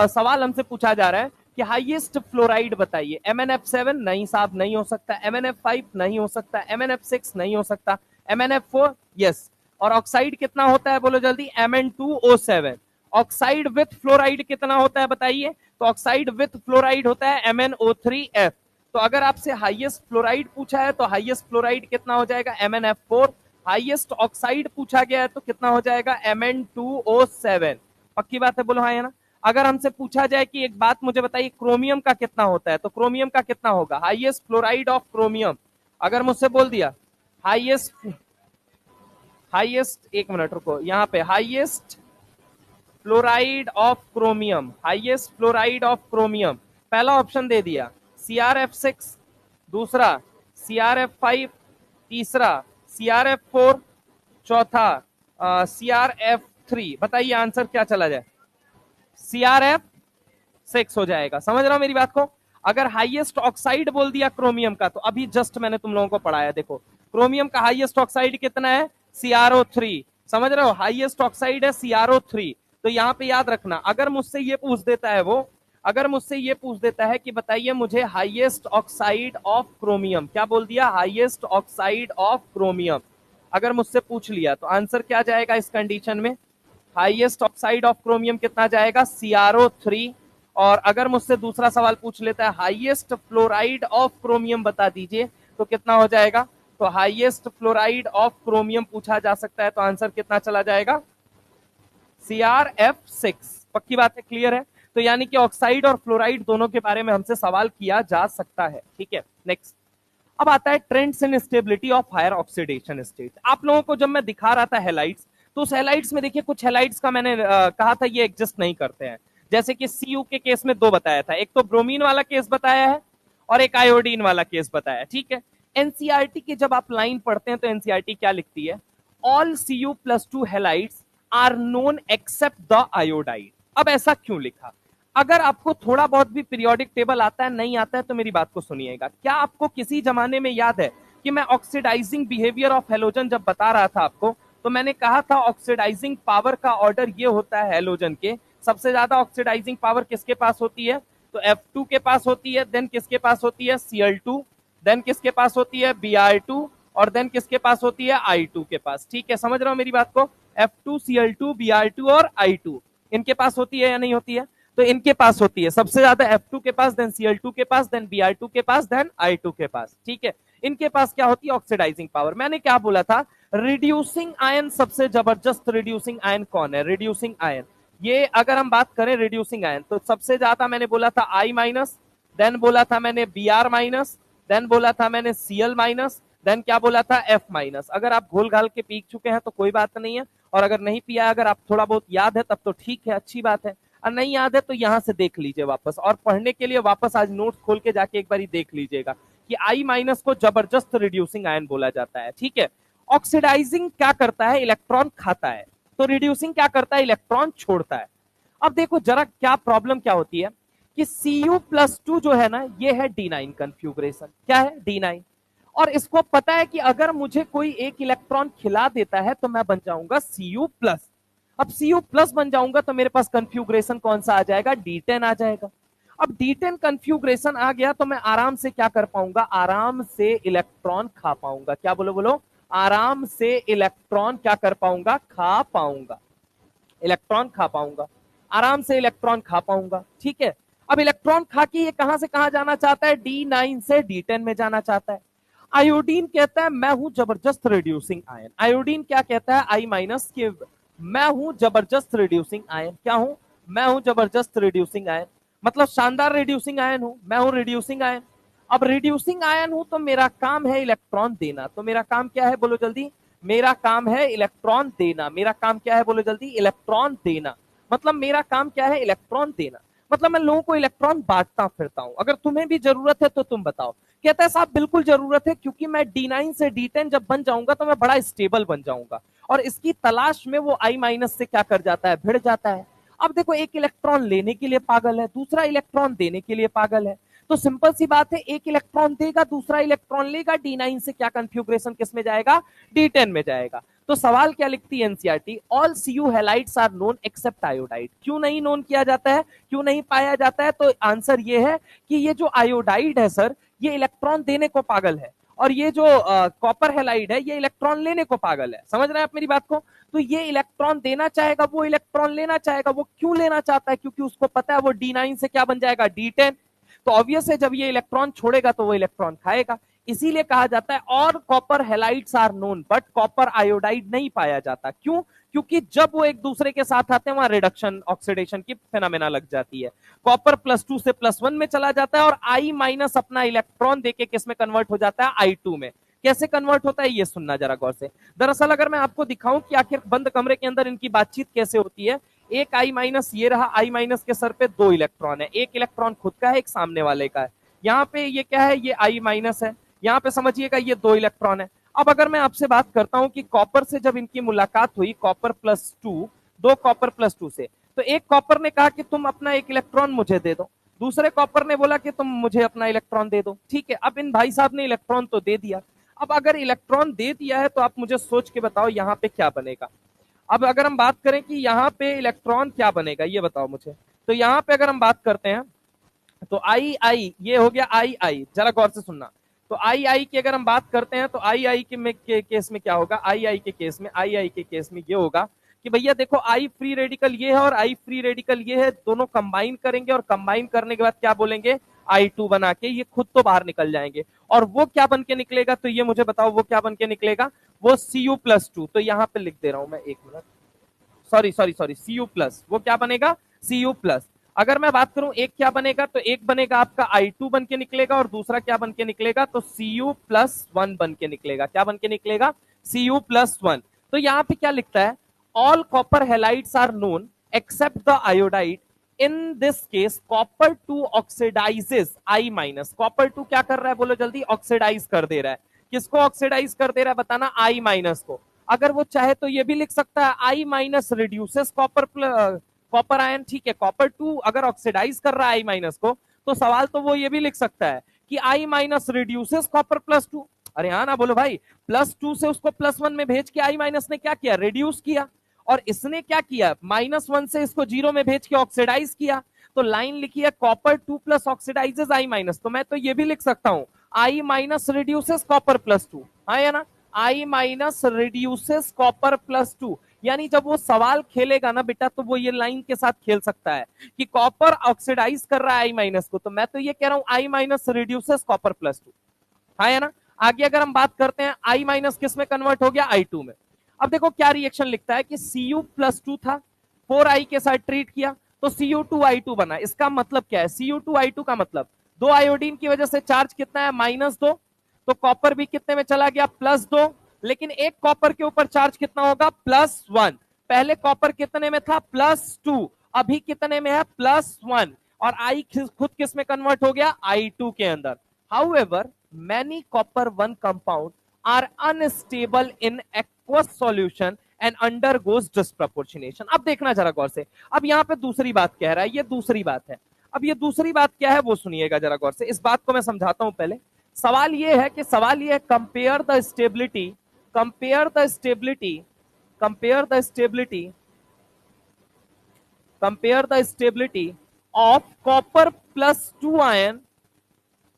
सवाल हमसे पूछा जा रहा है कि हाईएस्ट फ्लोराइड बताइए। MnF7 नहीं साहब, नहीं हो सकता। MnF5 नहीं हो सकता। MnF6 नहीं हो सकता। MnF4 yes. और ऑक्साइड कितना होता है? बोलो जल्दी। Mn2O7। ऑक्साइड विथ फ्लोराइड कितना होता है बताइए? तो ऑक्साइड विथ फ्लोराइड होता है MnO3F। तो अगर आपसे हाईएस्ट फ्लोराइड पूछा है तो हाईएस्ट फ्लोराइड कितना हो जाएगा? MnF4। हाईएस्ट ऑक्साइड पूछा गया है तो कितना हो जाएगा? Mn2O7। पक्की बात है, बोलो हाँ या ना। अगर हमसे पूछा जाए कि एक बात मुझे बताइए क्रोमियम का कितना होता है, तो क्रोमियम का कितना होगा? हाईएस्ट फ्लोराइड ऑफ क्रोमियम अगर मुझसे बोल दिया हाईएस्ट, एक मिनट रुको, यहाँ पे highest fluoride of chromium, highest fluoride of chromium, पहला ऑप्शन दे दिया CrF6, दूसरा CrF5, तीसरा CrF4, चौथा CrF3। बताइए आंसर क्या चला जाए? CrF6 हो जाएगा। समझ रहा हूं मेरी बात को? अगर हाईएस्ट ऑक्साइड बोल दिया क्रोमियम का, तो अभी जस्ट मैंने तुम लोगों को पढ़ाया, देखो क्रोमियम का हाईएस्ट ऑक्साइड कितना है, CrO3, समझ रहे हो, हाईएस्ट ऑक्साइड है CrO3। तो यहाँ पे याद रखना, अगर मुझसे ये पूछ देता है वो, अगर मुझसे ये पूछ देता है कि बताइए मुझे हाईएस्ट ऑक्साइड ऑफ क्रोमियम, क्या बोल दिया, हाईएस्ट ऑक्साइड ऑफ क्रोमियम, अगर मुझसे पूछ लिया तो आंसर क्या जाएगा इस कंडीशन में, हाईएस्ट ऑक्साइड ऑफ क्रोमियम कितना जाएगा, CrO3। और अगर मुझसे दूसरा सवाल पूछ लेता है हाईएस्ट फ्लोराइड ऑफ क्रोमियम बता दीजिए, तो कितना हो जाएगा, तो हाईएस्ट फ्लोराइड ऑफ क्रोमियम पूछा जा सकता है, तो आंसर कितना चला जाएगा, CrF6। पक्की बात है, क्लियर है। तो यानी कि ऑक्साइड और फ्लोराइड दोनों के बारे में हमसे सवाल किया जा सकता है, ठीक है। नेक्स्ट, अब आता है trends in stability of higher oxidation state. आप लोगों को जब मैं दिखा रहा था हेलाइट्स, तो उस हेलाइट्स में देखिए कुछ हेलाइट्स का मैंने कहा था ये एग्जिस्ट नहीं करते हैं, जैसे कि Cu के केस में दो बताया था, एक तो ब्रोमीन वाला केस बताया है और एक आयोडीन वाला केस बताया है, ठीक है। एनसीईआरटी की जब आप लाइन पढ़ते हैं तो एनसीईआरटी क्या लिखती है, all Cu+2 halides are known except the iodide. अब ऐसा क्यों लिखा, अगर आपको थोड़ा बहुत भी पीरियोडिक टेबल आता है, नहीं आता है, तो मेरी बात को सुनिएगा। क्या आपको किसी जमाने में याद है कि मैं ऑक्सीडाइजिंग बिहेवियर ऑफ हेलोजन जब बता रहा था आपको, तो मैंने कहा था ऑक्सीडाइजिंग पावर का ऑर्डर ये होता है हेलोजन के, सबसे ज्यादा ऑक्सीडाइजिंग पावर किसके पास होती है, तो F2 के पास होती है, देन किसके पास होती है, Cl2, देन किसके पास होती है, Br2, और देन किसके पास होती है, I2 के पास। ठीक है, समझ रहे हो मेरी बात को, F2, Cl2, Br2 और I2 इनके पास होती है या नहीं होती है, तो इनके पास होती है सबसे ज्यादा F2 के पास, देन Cl2 के पास, देन Br2 के पास, देन I2 के पास। ठीक है, इनके पास क्या होती है, ऑक्सीडाइजिंग पावर। मैंने क्या बोला था, रिड्यूसिंग आयन, सबसे जबरदस्त रिड्यूसिंग आयन कौन है, रिड्यूसिंग आयन, ये अगर हम बात करें रिड्यूसिंग आयन, तो सबसे ज्यादा मैंने बोला था I-, देन बोला था मैंने Br-, देन बोला था मैंने Cl-, देन क्या बोला था F-। अगर आप घोल घाल के पी चुके हैं तो कोई बात नहीं है, और अगर नहीं पिया, अगर आप थोड़ा बहुत याद है तब तो ठीक है, अच्छी बात है, और नहीं याद है तो यहां से देख लीजिए वापस, और पढ़ने के लिए वापस आज नोट्स खोल के जाके एक बार देख लीजिएगा कि I- को जबरदस्त रिड्यूसिंग आयन बोला जाता है। ठीक है, ऑक्सीडाइजिंग क्या करता है, इलेक्ट्रॉन खाता है, तो रिड्यूसिंग क्या करता है, इलेक्ट्रॉन छोड़ता है। अब देखो जरा क्या प्रॉब्लम क्या होती है कि Cu+2 जो है ना, ये है D9 कन्फ्यूग्रेशन, क्या है, D9, और इसको पता है कि अगर मुझे कोई एक इलेक्ट्रॉन खिला देता है तो मैं बन जाऊंगा Cu+। अब Cu+ बन जाऊंगा तो मेरे पास कन्फ्यूग्रेशन कौन सा आ जाएगा, D10 आ जाएगा। अब D10 कन्फ्यूग्रेशन आ गया तो मैं आराम से क्या कर पाऊंगा, आराम से इलेक्ट्रॉन खा पाऊंगा, क्या बोलो बोलो, आराम से इलेक्ट्रॉन क्या कर पाऊंगा, खा पाऊंगा, इलेक्ट्रॉन खा पाऊंगा, आराम से इलेक्ट्रॉन खा पाऊंगा। ठीक है, अब इलेक्ट्रॉन खा के ये कहां से कहां जाना चाहता है, D9 से D10 में जाना चाहता है। आयोडीन कहता है मैं हूं जबरदस्त रिड्यूसिंग आयन, आयोडीन क्या कहता है, I- के मैं हूं जबरदस्त रिड्यूसिंग आयन, क्या हूं, मैं हूं जबरदस्त रिड्यूसिंग आयन, मतलब शानदार रिड्यूसिंग आयन हूं, मैं हूं रिड्यूसिंग आयन। अब रिड्यूसिंग आयन हूं तो मेरा काम है इलेक्ट्रॉन देना, तो मेरा काम क्या है बोलो जल्दी, मेरा काम है इलेक्ट्रॉन देना, मेरा काम क्या है बोलो जल्दी, इलेक्ट्रॉन देना, मतलब मेरा काम क्या है, इलेक्ट्रॉन देना, मतलब मैं लोगों को इलेक्ट्रॉन बांटता फिरता हूं, अगर तुम्हें भी जरूरत है तो तुम बताओ। कहता है साहब बिल्कुल जरूरत है, क्योंकि मैं D9 से D10 जब बन जाऊंगा तो मैं बड़ा स्टेबल बन जाऊंगा, और इसकी तलाश में वो I- से क्या कर जाता है, भिड़ जाता है। अब देखो एक इलेक्ट्रॉन लेने के लिए पागल है, दूसरा इलेक्ट्रॉन देने के लिए पागल है, तो सिंपल सी बात है, एक इलेक्ट्रॉन देगा दूसरा इलेक्ट्रॉन लेगा, D9 से क्या कंफ्यूग्रेशन किस में जाएगा, D10 में जाएगा। तो सवाल क्या लिखती है NCERT, all Cu halides are known except iodide. क्यों नहीं नोन किया जाता है, क्यों नहीं पाया जाता है, तो आंसर ये है कि ये जो आयोडाइड है सर, ये इलेक्ट्रॉन देने को पागल है, और ये जो कॉपर हैलाइड है ये इलेक्ट्रॉन लेने को पागल है। समझ रहे हैं आप मेरी बात को, तो ये इलेक्ट्रॉन देना चाहेगा, वो इलेक्ट्रॉन लेना चाहेगा। वो क्यों लेना चाहता है, क्योंकि उसको पता है वो D9 से क्या बन जाएगा, D10। तो ऑब्वियस है जब ये इलेक्ट्रॉन छोड़ेगा तो वो इलेक्ट्रॉन खाएगा, इसीलिए कहा जाता है और copper halides are known but copper iodide नहीं पाया जाता। क्यों, क्योंकि जब वो एक दूसरे के साथ आते हैं वहां रिडक्शन ऑक्सीडेशन की फेनोमेना लग जाती है। कॉपर +2 से +1 में चला जाता है और I- अपना इलेक्ट्रॉन देके किस में कन्वर्ट हो जाता है, I2 में। कैसे कन्वर्ट होता है ये सुनना जरा गौर से। दरअसल अगर मैं आपको दिखाऊं कि आखिर बंद कमरे के अंदर इनकी बातचीत कैसे होती है, एक I- ये रहा, I- के सर पे 2 इलेक्ट्रॉन है, एक इलेक्ट्रॉन खुद का है, एक सामने वाले का है। यहाँ पे ये क्या है, ये I- है, यहाँ पे समझिएगा ये 2 इलेक्ट्रॉन है। अब अगर मैं आपसे बात करता हूं कि कॉपर से जब इनकी मुलाकात हुई, कॉपर +2, 2 कॉपर +2 से, तो एक कॉपर ने कहा कि तुम अपना एक इलेक्ट्रॉन मुझे दे दो, दूसरे कॉपर ने बोला कि तुम मुझे अपना इलेक्ट्रॉन दे दो। ठीक है, अब इन भाई साहब ने इलेक्ट्रॉन तो दे दिया। अब अगर इलेक्ट्रॉन दे दिया है तो आप मुझे सोच के बताओ यहाँ पे क्या बनेगा। अब अगर हम बात करें कि यहाँ पे इलेक्ट्रॉन क्या बनेगा, ये बताओ मुझे। तो यहाँ पे अगर हम बात करते हैं तो आई आई, ये हो गया आई आई, जरा गौर से सुनना। तो आई आई की अगर हम बात करते हैं तो आई आई के केस में क्या होगा, आई आई के केस में ये होगा कि भैया देखो आई फ्री रेडिकल ये है और आई फ्री रेडिकल ये है, दोनों कंबाइन करेंगे और कंबाइन करने के बाद क्या बोलेंगे, I2 बना के ये खुद तो बाहर निकल जाएंगे। और वो क्या बन के निकलेगा, तो ये मुझे बताओ वो क्या बन के निकलेगा, वो Cu+2। तो यहाँ पे लिख दे रहा हूं मैं, एक मिनट, सॉरी Cu+, वो क्या बनेगा, Cu+। अगर मैं बात करूं एक क्या बनेगा, तो एक बनेगा आपका I2 बन के निकलेगा और दूसरा क्या बन के निकलेगा, तो Cu+1 बन के निकलेगा। क्या बन के निकलेगा, Cu+1। तो यहाँ पे क्या लिखता है, all copper halides are known except the iodide, in this case copper 2 oxidises I-। Copper 2 क्या कर रहा है, बोलो जल्दी, ऑक्सीडाइज कर दे रहा है। किसको ऑक्सीडाइज कर दे रहा है, बताना, I- को। अगर वो चाहे तो ये भी लिख सकता है I- रिड्यूसेस कॉपर आयन। ठीक है, कॉपर 2 अगर ऑक्सीडाइज कर रहा है I- को, तो सवाल तो वो ये भी लिख सकता है कि I- रिड्यूसेस कॉपर +2। अरे हाँ ना, बोलो भाई, +2 से उसको +1 में भेज के I- ने क्या किया, रिड्यूस किया। और इसने क्या किया, -1 से इसको 0 में भेज के ऑक्सीडाइज किया। तो लाइन लिखी है कॉपर 2+ ऑक्सीडाइजेस I-। तो मैं तो ये भी लिख सकता हूं I- रिड्यूसेस कॉपर +2। हाँ या ना, I- रिड्यूसेस कॉपर +2। यानी जब वो सवाल खेलेगा ना बेटा, तो वो ये लाइन के साथ खेल सकता है कि कॉपर ऑक्सीडाइज कर रहा है I- को। तो मैं तो ये कह रहा हूं I- रिड्यूसेस कॉपर +2। हाँ या ना। आगे अगर हम बात करते हैं, I- किस में कन्वर्ट हो गया, I2 में। अब देखो क्या रिएक्शन लिखता है कि Cu+2 था, 4I के साथ ट्रीट किया तो Cu2I2 बना। इसका मतलब क्या है, Cu2I2 का मतलब दो आयोडीन की वजह से चार्ज कितना है, -2। तो कॉपर भी कितने में चला गया, +2। लेकिन एक कॉपर के ऊपर चार्ज कितना होगा, +1। पहले कॉपर कितने में था, +2, अभी कितने में है, +1। और आई खुद किस में कन्वर्ट हो गया, I2 के अंदर। However many copper 1 compound are unstable in aqueous solution and undergoes disproportionation। अब देखना जरा गौर से, अब यहां पे दूसरी बात कह रहा है, ये दूसरी बात है। अब ये दूसरी बात क्या है वो सुनिएगा जरा गौर से, इस बात को मैं समझाता हूं पहले। सवाल ये है कि सवाल ये है, compare the stability, compare the stability, compare the stability, compare the stability of copper +2 ion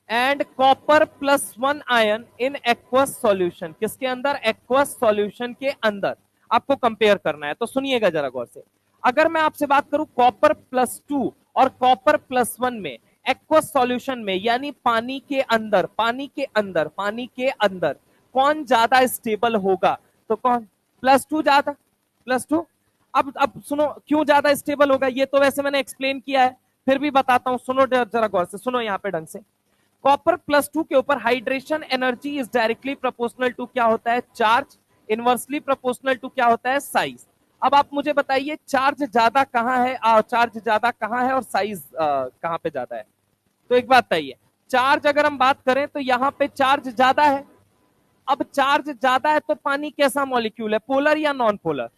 and copper +1 ion in aqueous solution. किसके अंदर, एक्वस सॉल्यूशन के अंदर आपको कंपेयर करना है। तो सुनिएगा जरा गौर से, अगर मैं आपसे बात करूं कॉपर +2 और कॉपर +1 में एक्वस सॉल्यूशन में, यानी पानी के अंदर, पानी के अंदर, पानी के अंदर कौन ज्यादा स्टेबल होगा, तो कौन, +2 ज्यादा, +2। अब सुनो क्यों ज्यादा स्टेबल होगा, ये तो वैसे मैंने एक्सप्लेन किया है, फिर भी बताता हूं, सुनो जरा गौर से, सुनो यहां पे ढंग से। कॉपर +2 के ऊपर hydration energy is directly proportional to क्या होता है, चार्ज, इनवर्सली प्रोपोर्शनल टू क्या होता है, साइज। अब आप मुझे बताइए चार्ज ज्यादा कहां है, चार्ज ज्यादा कहां है और साइज कहां पे ज्यादा है। तो एक बात बताइए, चार्ज अगर हम बात करें तो यहां पे चार्ज ज्यादा है। अब चार्ज ज्यादा है तो पानी कैसा मॉलिक्यूल है, पोलर या नॉन पोलर।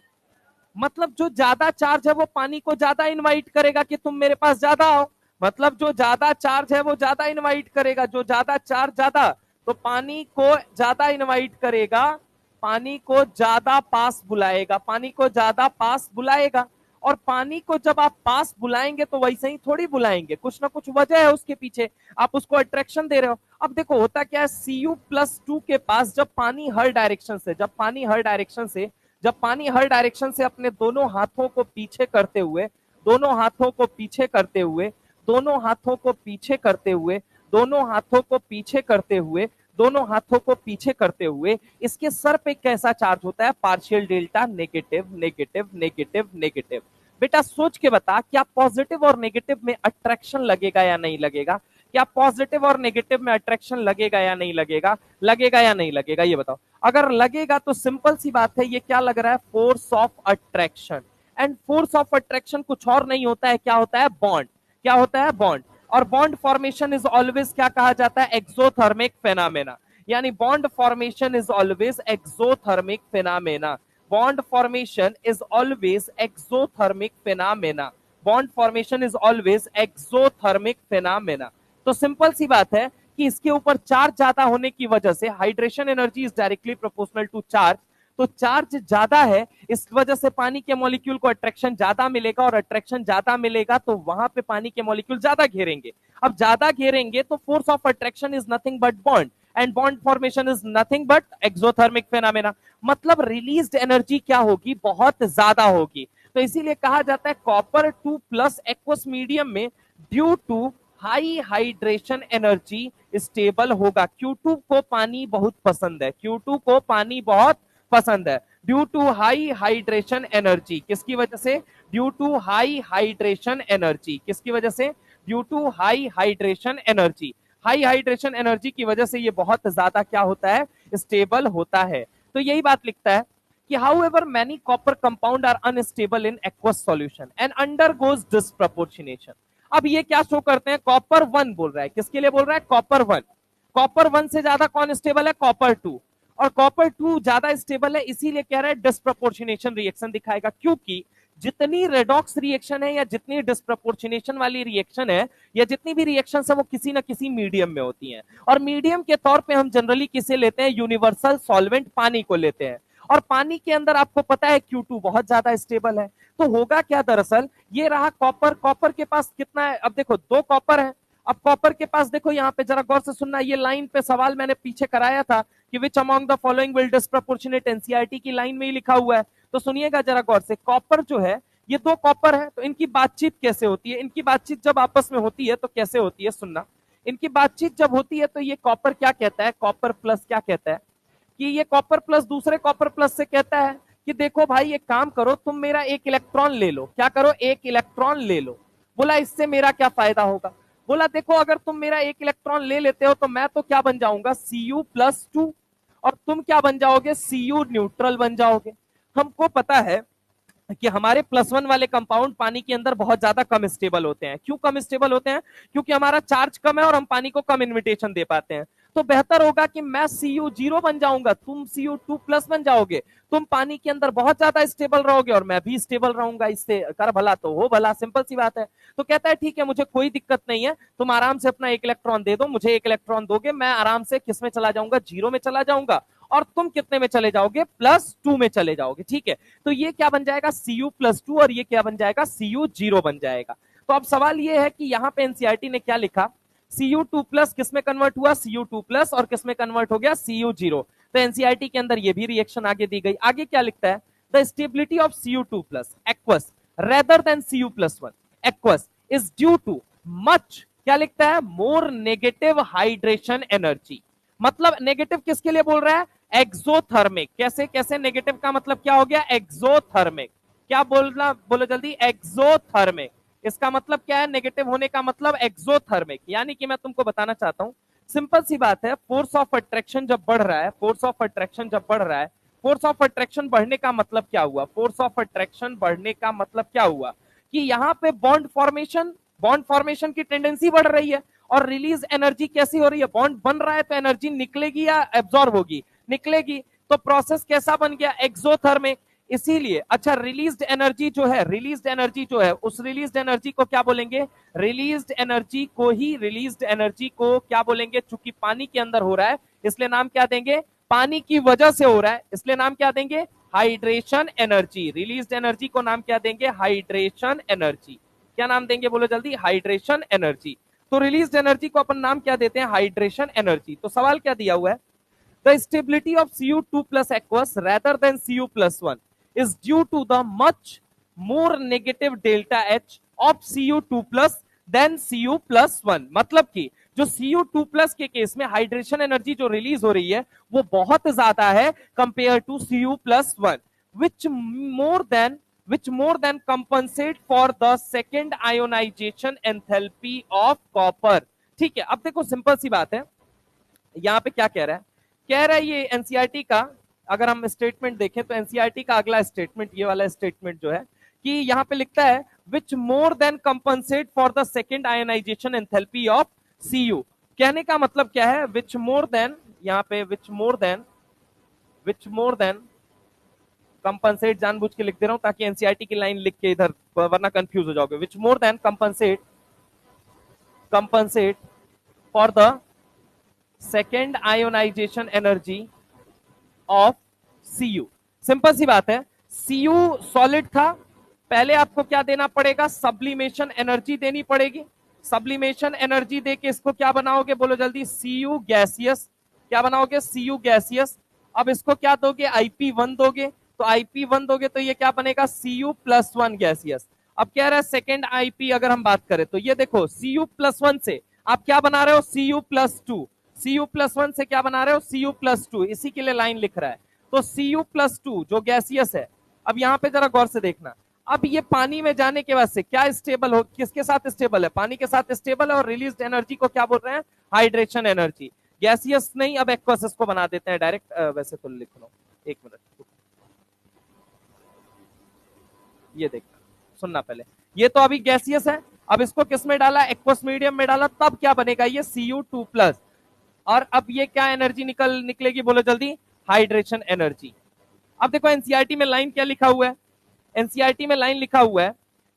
मतलब जो ज्यादा चार्ज है वो पानी को ज्यादा इनवाइट करेगा कि तुम मेरे पास ज्यादा आओ। मतलब जो ज्यादा चार्ज है वो ज्यादा इनवाइट करेगा, जो ज्यादा चार्ज ज्यादा, तो पानी को ज्यादा इनवाइट करेगा, पानी को ज्यादा पास बुलाएगा, पानी को ज्यादा पास बुलाएगा। और पानी को जब आप पास बुलाएंगे तो वैसे ही थोड़ी बुलाएंगे, कुछ ना कुछ वजह है उसके पीछे, आप उसको अट्रैक्शन दे रहे हो। अब देखो होता क्या है, Cu+2 के पास जब पानी हर डायरेक्शन से, जब पानी हर डायरेक्शन से, जब पानी हर डायरेक्शन से अपने दोनों हाथों को पीछे करते हुए, दोनों हाथों को पीछे करते हुए, दोनों हाथों को पीछे करते हुए, दोनों हाथों को पीछे करते हुए, दोनों हाथों को पीछे करते हुए, इसके सर पे कैसा चार्ज होता है, partial delta, negative negative negative negative. बेटा सोच के बता, क्या पॉजिटिव और नेगेटिव में अट्रैक्शन लगेगा या नहीं लगेगा, क्या पॉजिटिव और नेगेटिव में अट्रैक्शन लगेगा या नहीं लगेगा, लगेगा या नहीं लगेगा, ये बताओ। अगर लगेगा तो सिंपल सी बात है, ये क्या लग रहा है, force of attraction. And force of attraction कुछ और नहीं होता है, क्या होता है, बॉन्ड। क्या होता है, बॉन्ड। और बॉन्ड फॉर्मेशन इज ऑलवेज क्या कहा जाता है, एक्सोथर्मिक फेनामेना। यानी bond formation is always exothermic phenomena. Bond formation is always exothermic phenomena. Bond formation is always exothermic phenomena. तो सिंपल सी बात है कि इसके ऊपर चार्ज ज्यादा होने की वजह से hydration energy is directly proportional to charge. तो चार्ज ज्यादा है, इस वजह से पानी के मॉलिक्यूल को अट्रैक्शन ज्यादा मिलेगा, और अट्रैक्शन ज्यादा मिलेगा तो वहां पे पानी के मॉलिक्यूल ज्यादा घेरेंगे। अब ज्यादा घेरेंगे तो force of attraction is nothing but bond, and bond formation is nothing but exothermic phenomena. मतलब रिलीज्ड एनर्जी क्या होगी, बहुत ज्यादा होगी। तो इसीलिए कहा जाता है कॉपर 2+ एक्वस मीडियम में due to high hydration energy stable होगा। Q2 को पानी बहुत पसंद है, Q2 को पानी बहुत पसंद है due to high hydration energy. किसकी वजह से? Due to high hydration energy. किसकी वजह से? Due to high hydration energy. High hydration energy की वजह से ये बहुत ज्यादा क्या होता है, स्टेबल होता है। तो यही बात लिखता है कि however many copper compound are unstable in aqueous solution and undergoes disproportionation। अब ये क्या शो करते हैं, कॉपर 1 बोल रहा है, किसके लिए बोल रहा है, कॉपर 1। कॉपर 1 से ज्यादा कौन स्टेबल है, कॉपर 2, और कॉपर 2 ज्यादा स्टेबल है, इसीलिए कह रहा है डिस्प्रोपोर्शनेशन रिएक्शन दिखाएगा। क्योंकि जितनी रेडॉक्स रिएक्शन है या जितनी डिस्प्रोपोर्शनेशन वाली रिएक्शन है या जितनी भी रिएक्शन है वो किसी ना किसी मीडियम में होती हैं, और मीडियम के तौर पे हम जनरली किसे लेते हैं, यूनिवर्सल सॉल्वेंट पानी को लेते हैं। और पानी के अंदर आपको पता है Q2 बहुत ज्यादा स्टेबल है। तो होगा क्या, दरअसल ये रहा कॉपर, कॉपर के पास कितना है, अब देखो 2 कॉपर है। अब कॉपर के पास देखो यहाँ पे जरा गौर से सुनना, ये लाइन पे सवाल मैंने पीछे कराया था कि which among the following will disproportionate, NCERT की लाइन में ही लिखा हुआ है। तो सुनिएगा जरा गौर से, कॉपर जो है ये 2 कॉपर है, तो इनकी बातचीत कैसे होती है, इनकी बातचीत जब आपस में होती है तो कैसे होती है, सुनना। इनकी बातचीत जब होती है तो ये कॉपर क्या कहता है, कॉपर प्लस क्या कहता है कि ये कॉपर प्लस दूसरे कॉपर प्लस से कहता है कि देखो भाई एक काम करो, तुम मेरा एक इलेक्ट्रॉन ले लो। क्या करो, एक इलेक्ट्रॉन ले लो। बोला इससे मेरा क्या फायदा होगा, बोला देखो अगर तुम मेरा एक इलेक्ट्रॉन ले लेते हो तो मैं तो क्या बन जाऊंगा, Cu+2, और तुम क्या बन जाओगे, Cu न्यूट्रल बन जाओगे। हमको पता है कि हमारे +1 वाले कंपाउंड पानी के अंदर बहुत ज्यादा कम स्टेबल होते हैं। क्यों कम स्टेबल होते हैं, क्योंकि हमारा चार्ज कम है और हम पानी को कम इन्विटेशन दे पाते हैं। तो बेहतर होगा कि मैं Cu0 बन जाऊंगा, तुम Cu2+ बन जाओगे, तुम पानी के अंदर बहुत ज्यादा स्टेबल रहोगे और मैं भी स्टेबल रहूंगा। इससे कर भला तो हो भला, सिंपल सी बात है। तो कहता है ठीक है मुझे कोई दिक्कत नहीं है, तुम आराम से अपना एक इलेक्ट्रॉन दे दो, मुझे एक इलेक्ट्रॉन दोगे, मैं आराम से किस में चला जाऊंगा, 0 में चला जाऊंगा, और तुम कितने में चले जाओगे, +2 में चले जाओगे। ठीक है, तो ये क्या बन जाएगा, Cu+2, और ये क्या बन जाएगा, Cu0 बन जाएगा। तो अब सवाल ये है कि यहाँ पे एनसीईआरटी ने क्या लिखा, Cu2+ किस में कन्वर्ट हुआ, Cu2+, और किस में कन्वर्ट हो गया, Cu0। तो एनसीईआरटी के अंदर ये भी रिएक्शन आगे दी गई। आगे क्या लिखता है, the stability of Cu2+ aqueous rather than Cu+1 aqueous is due too much, क्या लिखता है, मोर नेगेटिव हाइड्रेशन एनर्जी। मतलब नेगेटिव किसके लिए बोल रहा है, एक्सोथर्मिक। कैसे कैसे नेगेटिव का मतलब क्या हो गया, एक्सोथर्मिक। क्या बोलना, बोलो जल्दी, एक्सोथर्मिक। इसका मतलब क्या है, नेगेटिव होने का मतलब एक्सोथर्मिक। यानी कि मैं तुमको बताना चाहता हूं, सिंपल सी बात है, फोर्स ऑफ अट्रैक्शन जब बढ़ रहा है, फोर्स ऑफ अट्रैक्शन जब बढ़ रहा है, फोर्स ऑफ अट्रैक्शन बढ़ने का मतलब क्या हुआ, फोर्स ऑफ अट्रैक्शन बढ़ने का मतलब क्या हुआ कि यहां पे बॉन्ड फॉर्मेशन की टेंडेंसी बढ़ रही है, और रिलीज एनर्जी कैसी हो रही है, बॉन्ड बन रहा है तो एनर्जी निकलेगी या एब्जॉर्ब होगी, निकलेगी। तो प्रोसेस कैसा बन गया, एक्सोथर्मिक। इसीलिए अच्छा, रिलीज्ड एनर्जी जो है, रिलीज्ड एनर्जी जो है, उस रिलीज्ड एनर्जी को क्या बोलेंगे, रिलीज्ड एनर्जी को ही, रिलीज्ड एनर्जी को क्या बोलेंगे, चूंकि पानी के अंदर हो रहा है इसलिए नाम क्या देंगे, पानी की वजह से हो रहा है इसलिए नाम क्या देंगे, हाइड्रेशन एनर्जी। रिलीज्ड एनर्जी को नाम क्या देंगे, हाइड्रेशन एनर्जी। क्या नाम देंगे, बोलो जल्दी, हाइड्रेशन एनर्जी। तो रिलीज्ड एनर्जी को अपन नाम क्या देते हैं, हाइड्रेशन एनर्जी। तो सवाल क्या दिया हुआ है, the stability of Cu2+ aqueous rather than Cu+1 is due to the much more negative delta H of Cu2+ than Cu+1। मतलब कि जो Cu2+ के केस में हाइड्रेशन एनर्जी जो रिलीज हो रही है वो बहुत ज्यादा है compare to Cu+1, which more than compensate for the second ionization enthalpy of copper। ठीक है, अब देखो सिंपल सी बात है, यहां पे क्या कह रहा है, कह रहा है ये एनसीईआरटी का, अगर हम स्टेटमेंट देखें तो एनसीईआरटी का अगला स्टेटमेंट, ये वाला स्टेटमेंट जो है कि यहां पे लिखता है which more than compensate for the second ionisation enthalpy of Cu। कहने का मतलब क्या है, विच मोर देन, यहां पे विच मोर देन कंपनसेट जानबूझ के लिख दे रहा हूं ताकि एनसीईआरटी की लाइन लिख के इधर, वरना कंफ्यूज हो जाओगे। Which more than compensate for the second ionisation energy of Cu। Simple सी बात है, Cu सॉलिड था, पहले आपको क्या देना पड़ेगा, सब्लिमेशन एनर्जी देनी पड़ेगी। सब्लिमेशन एनर्जी देके इसको क्या बनाओगे, बोलो जल्दी, Cu गैसियस। क्या बनाओगे, Cu गैसियस। अब इसको क्या दोगे, IP1 दोगे, तो IP1 दोगे तो ये क्या बनेगा, Cu+1 गैसियस। अब कह रहा है सेकेंड IP अगर हम बात करें तो ये देखो Cu+1 से आप क्या बना रहे हो, Cu+2। Cu+1 से क्या बना रहे हो, Cu+2, इसी के लिए लाइन लिख रहा है। तो Cu+2 जो गैसियस है, अब यहां पे जरा गौर से देखना, अब ये पानी में जाने के बाद से क्या स्टेबल हो, किसके साथ स्टेबल है, पानी के साथ स्टेबल है, और रिलीज्ड एनर्जी को क्या बोल रहे हैं, हाइड्रेशन एनर्जी। गैसियस नहीं, अब एक्वस इसको बना देते हैं डायरेक्ट, वैसे तो लिख लो, एक मिनट, ये देखना, सुनना पहले, ये तो अभी गैसियस है, अब इसको किस में डाला, एक्वस मीडियम में डाला, तब क्या बनेगा, ये Cu2+। और अब ये क्या एनर्जी निकलेगी, बोलो जल्दी, हाइड्रेशन एनर्जी। अब देखो एनसीईआरटी में लाइन क्या लिखा हुआ है, एनसीईआरटी में लाइन लिखा हुआ है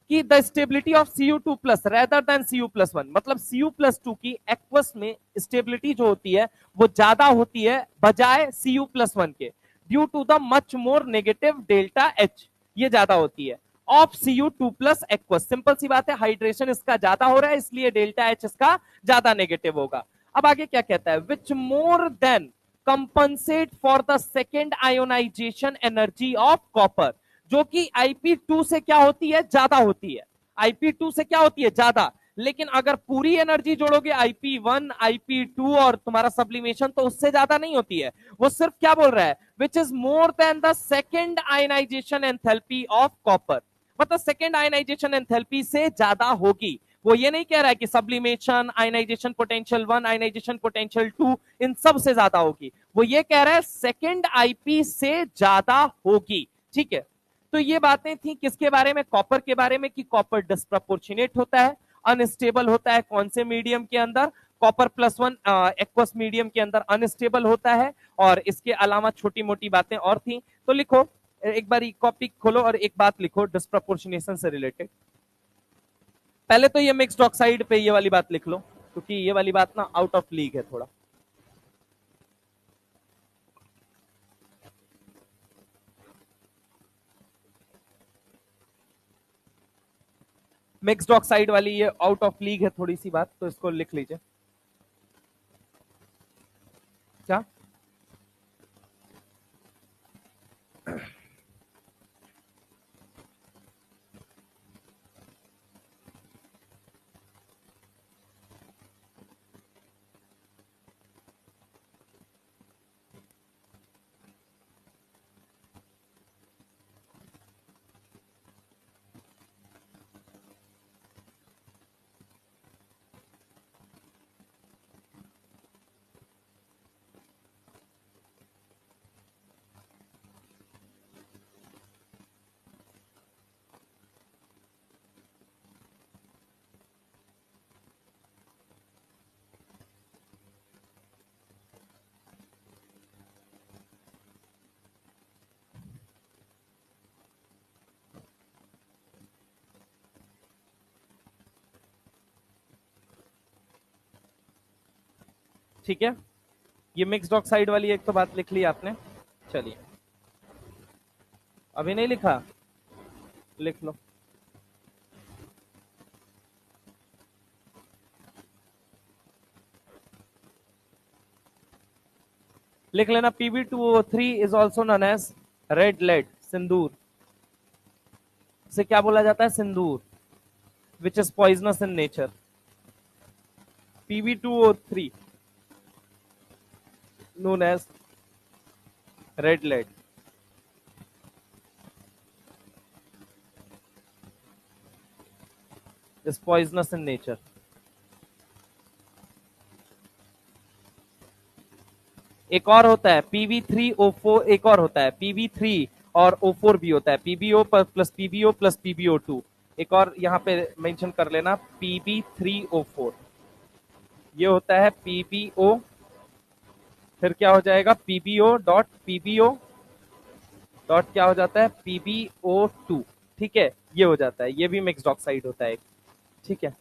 कि the stability of Cu2+ rather than Cu+1, मतलब Cu+2 की एक्वस में स्टेबिलिटी जो होती है वो ज्यादा होती है बजाय Cu+1 के, due to the much more negative delta H, ये ज्यादा होती है ऑफ Cu2+ एक्वस। सिंपल सी बात है, हाइड्रेशन इसका ज्यादा हो रहा है इसलिए डेल्टा H इसका ज्यादा नेगेटिव होगा। अब आगे क्या कहता है, which more than compensate for the second ionisation energy of copper, जो कि IP2 से क्या होती है, ज्यादा होती है, IP2 से क्या होती है, ज्यादा। लेकिन अगर पूरी एनर्जी जोड़ोगे IP1 IP2 और तुम्हारा सब्लिमेशन, तो उससे ज्यादा नहीं होती है, वो सिर्फ क्या बोल रहा है, which is more than the second ionization enthalpy of copper, मतलब सेकेंड आयनाइजेशन एंथैल्पी से ज्यादा होगी। वो ये नहीं कह रहा है कि sublimation, ionization potential 1, ionization potential 2 इन सब से ज्यादा होगी, वो ये कह रहा है सेकेंड IP से ज्यादा होगी। ठीक है, तो ये बातें थी किसके बारे में, कॉपर के बारे में, कि कॉपर डिस्प्रपोर्शनेट होता है, अनस्टेबल होता है, कौन से मीडियम के अंदर, कॉपर+1 एक्वस मीडियम के अंदर अनस्टेबल होता है, और इसके अलावा छोटी मोटी बातें और थी। तो लिखो एक बार कॉपी खोलो और एक बात लिखो डिस्प्रपोर्शनेशन से रिलेटेड। पहले तो ये मिक्स्ड ऑक्साइड पे ये वाली बात लिख लो, क्योंकि ये वाली बात ना आउट ऑफ लीग है थोड़ा। मिक्स्ड ऑक्साइड वाली ये आउट ऑफ लीग है थोड़ी सी बात, तो इसको लिख लीजिए। क्या ठीक है, ये मिक्स्ड ऑक्साइड वाली एक तो बात लिख ली आपने। चलिए, अभी नहीं लिखा, लिख लो। लिख लेना, Pb2O3 is also known as red lead, sindoor, इसे क्या बोला जाता है, sindoor, which is poisonous in nature. Pb2O3 known as red lead is poisonous in nature। एक और होता है Pb3O4, एक और होता है Pb3 और O4 भी होता है, PbO plus PbO plus PbO2, एक और यहाँ पे मेंशन कर लेना Pb3O4, ये होता है PbO, फिर क्या हो जाएगा PbO डॉट PbO डॉट क्या हो जाता है, PbO2, ठीक है, ये हो जाता है, ये भी मिक्स्ड ऑक्साइड होता है, ठीक है।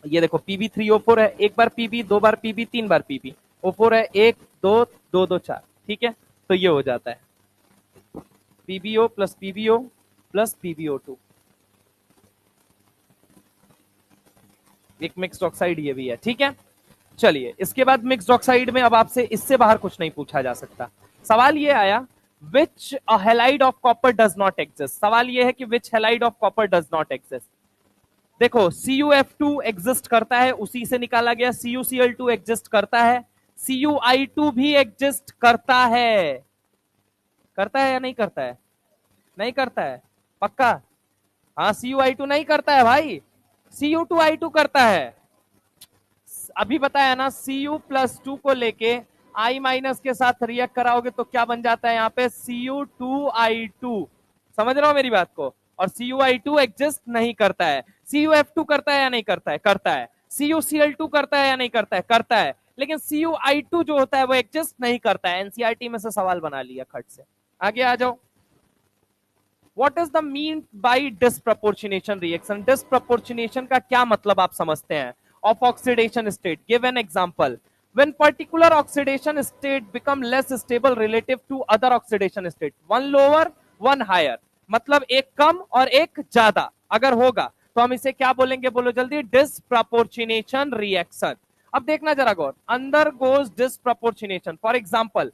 ये देखो Pb3O4 है, एक बार Pb, दो बार Pb, तीन बार Pb, O4 है, एक दो दो दो चार, ठीक है, तो ये हो जाता है PbO plus PbO plus PbO2, एक मिक्स्ड ऑक्साइड ये भी है, ठीक है। चलिए इसके बाद मिक्स्ड ऑक्साइड में अब आपसे इससे बाहर कुछ नहीं पूछा जा सकता। सवाल ये आया which halide of copper does not exist, सवाल ये है कि which halide of copper does not exist. देखो CuF2 एग्जिस्ट करता है, उसी से निकाला गया, CuCl2 एग्जिस्ट करता है, CuI2 भी एग्जिस्ट करता है, करता है या नहीं करता है, नहीं करता है, पक्का, हाँ CuI2 नहीं करता है भाई, Cu2I2 करता है। अभी बताया ना, Cu+2 को लेके I माइनस के साथ रिएक्ट कराओगे तो क्या बन जाता है यहाँ पे, Cu2I2, समझ रहे हो मेरी बात को, और CuI2 एग्जिस्ट नहीं करता है। CuF2 करता है या नहीं करता है, करता है। CuCl2 करता है या नहीं करता है, करता है, लेकिन CuI2 जो होता है वो एग्जिस्ट नहीं करता है। एनसीईआरटी में से सवाल बना लिया खट से, आगे आ जाओ। What is the mean by disproportionation reaction? Disproportionation का क्या मतलब आप समझते हैं? Of oxidation state. Give an example. When particular oxidation state become less stable relative to other oxidation state. One lower, one higher. मतलब एक कम और एक ज्यादा अगर होगा तो हम इसे क्या बोलेंगे, बोलो जल्दी, disproportionation reaction. अब देखना जरा गौर, undergoes disproportionation. For example,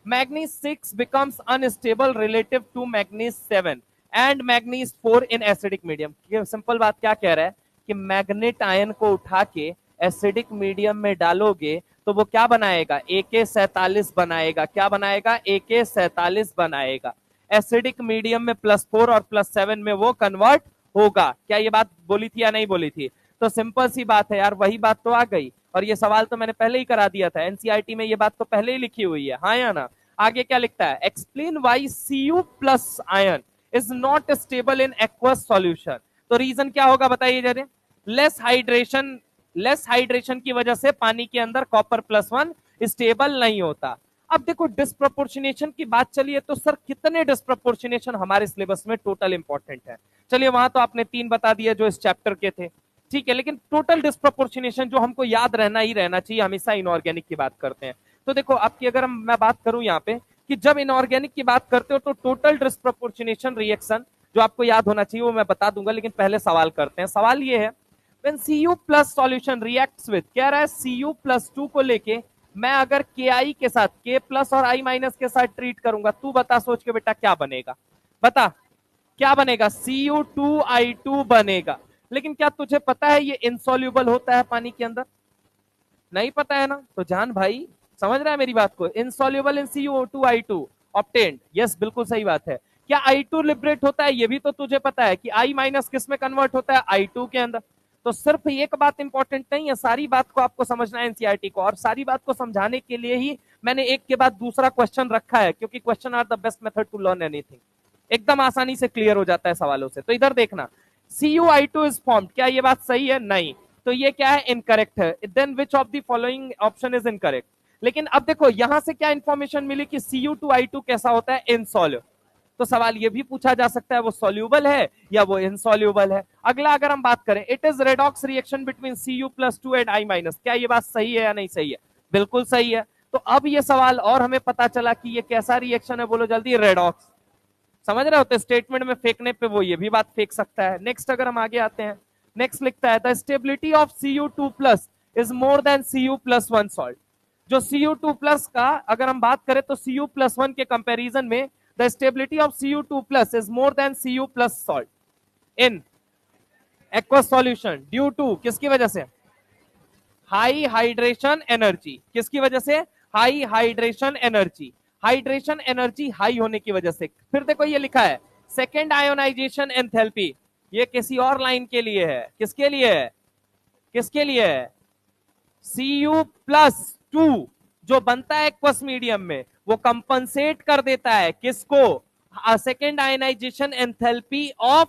manganese 6 becomes unstable relative to manganese 7 and manganese 4 in acidic medium। Simple बात क्या कह रहा है कि मैग्नेट आयन को उठा के एसिडिक मीडियम में डालोगे तो वो क्या बनाएगा, AK47 बनाएगा, क्या बनाएगा, AK47 बनाएगा। एसिडिक मीडियम में +4 और +7 में वो कन्वर्ट होगा। क्या ये बात बोली थी या नहीं बोली थी? तो सिंपल सी बात है यार, वही बात तो आ गई, और ये सवाल तो मैंने पहले ही करा दिया था, एनसीईआरटी में ये बात तो पहले ही लिखी हुई है, हाँ या ना। आगे क्या लिखता है, explain why Cu+ ion is not stable in aqueous solution. तो रीजन क्या होगा बताइए जरा, लेस हाइड्रेशन, लेस हाइड्रेशन की वजह से पानी के अंदर Copper+1 स्टेबल नहीं होता। अब देखो डिस्प्रोपोर्शनेशन की बात चली है तो सर कितने डिस्प्रोपोर्शनेशन हमारे सिलेबस में टोटल इंपॉर्टेंट है, चलिए वहां तो आपने 3 बता दिया जो इस चैप्टर के थे, ठीक है, लेकिन टोटल डिस्प्रोपोर्शनेशन जो हमको याद रहना ही रहना चाहिए, हमेशा इनऑर्गेनिक की बात करते हैं। तो देखो आपकी अगर मैं बात करूं यहाँ पे कि जब इनऑर्गेनिक की बात करते हो तो टोटल डिस्प्रोपोर्शनेशन रिएक्शन जो आपको याद होना चाहिए वो मैं बता दूंगा, लेकिन पहले सवाल करते हैं। सवाल ये है, when Cu+ solution reacts with, कह रहा है Cu+2 को लेके मैं अगर Ki के साथ K+ और I- के साथ ट्रीट करूंगा, तू बता सोच के बेटा क्या बनेगा, बता क्या बनेगा, Cu2I2 बनेगा। लेकिन क्या तुझे पता है ये इनसॉल्युबल होता है पानी के अंदर, नहीं पता है ना, तो जान भाई समझ रहा है मेरी बात को, insoluble in Cu2I2 obtained, yes बिल्कुल सही बात है। क्या I2 लिबरेट होता है, ये भी तो तुझे पता है कि I- किस में कन्वर्ट होता है, I2 के अंदर। तो सिर्फ एक बात इंपॉर्टेंट नहीं है, सारी बात को आपको समझना है एनसीईआरटी को, और सारी बात को समझाने के लिए ही मैंने एक के बाद दूसरा क्वेश्चन रखा है, क्योंकि question are the best method to learn anything, एकदम आसानी से क्लियर हो जाता है सवालों से। तो इधर देखना, Cu2 इज फॉर्म्ड, क्या ये बात सही है, नहीं, तो ये क्या है, इनकरेक्ट है। Then which of the following option is incorrect. लेकिन अब देखो यहां से क्या इंफॉर्मेशन मिली कि Cu2I2 कैसा होता है, इनसॉल्युबल। तो सवाल ये भी पूछा जा सकता है वो सॉल्यूबल है या वो इनसॉल्यूबल है। अगला अगर हम बात करें, it is redox reaction between Cu+2 and I-, क्या ये बात सही है या नहीं सही है, बिल्कुल सही है। तो अब ये सवाल और हमें पता चला कि ये कैसा रिएक्शन है, बोलो जल्दी, रेडॉक्स। समझ रहे होते, स्टेटमेंट में फेंकने पे वो ये भी बात फेंक सकता है। नेक्स्ट अगर हम आगे आते हैं, नेक्स्ट लिखता है the stability of Cu2+ is more then Cu+1 salt. जो Cu2+ का अगर हम बात करें तो Cu+1 के कंपैरिजन में the stability of Cu2+ is more than Cu+ salt in aqueous solution due to, किसकी वजह से, हाई हाइड्रेशन एनर्जी, किसकी वजह से, high hydration energy, hydration energy high होने की वजह से। फिर देखो ये लिखा है सेकेंड आयोनाइजेशन एंथैल्पी, ये किसी और लाइन के लिए है, किसके लिए है, किसके लिए है, Cu+2 जो बनता है एक्वस मीडियम में वो कंपनसेट कर देता है किसको, second ionization enthalpy of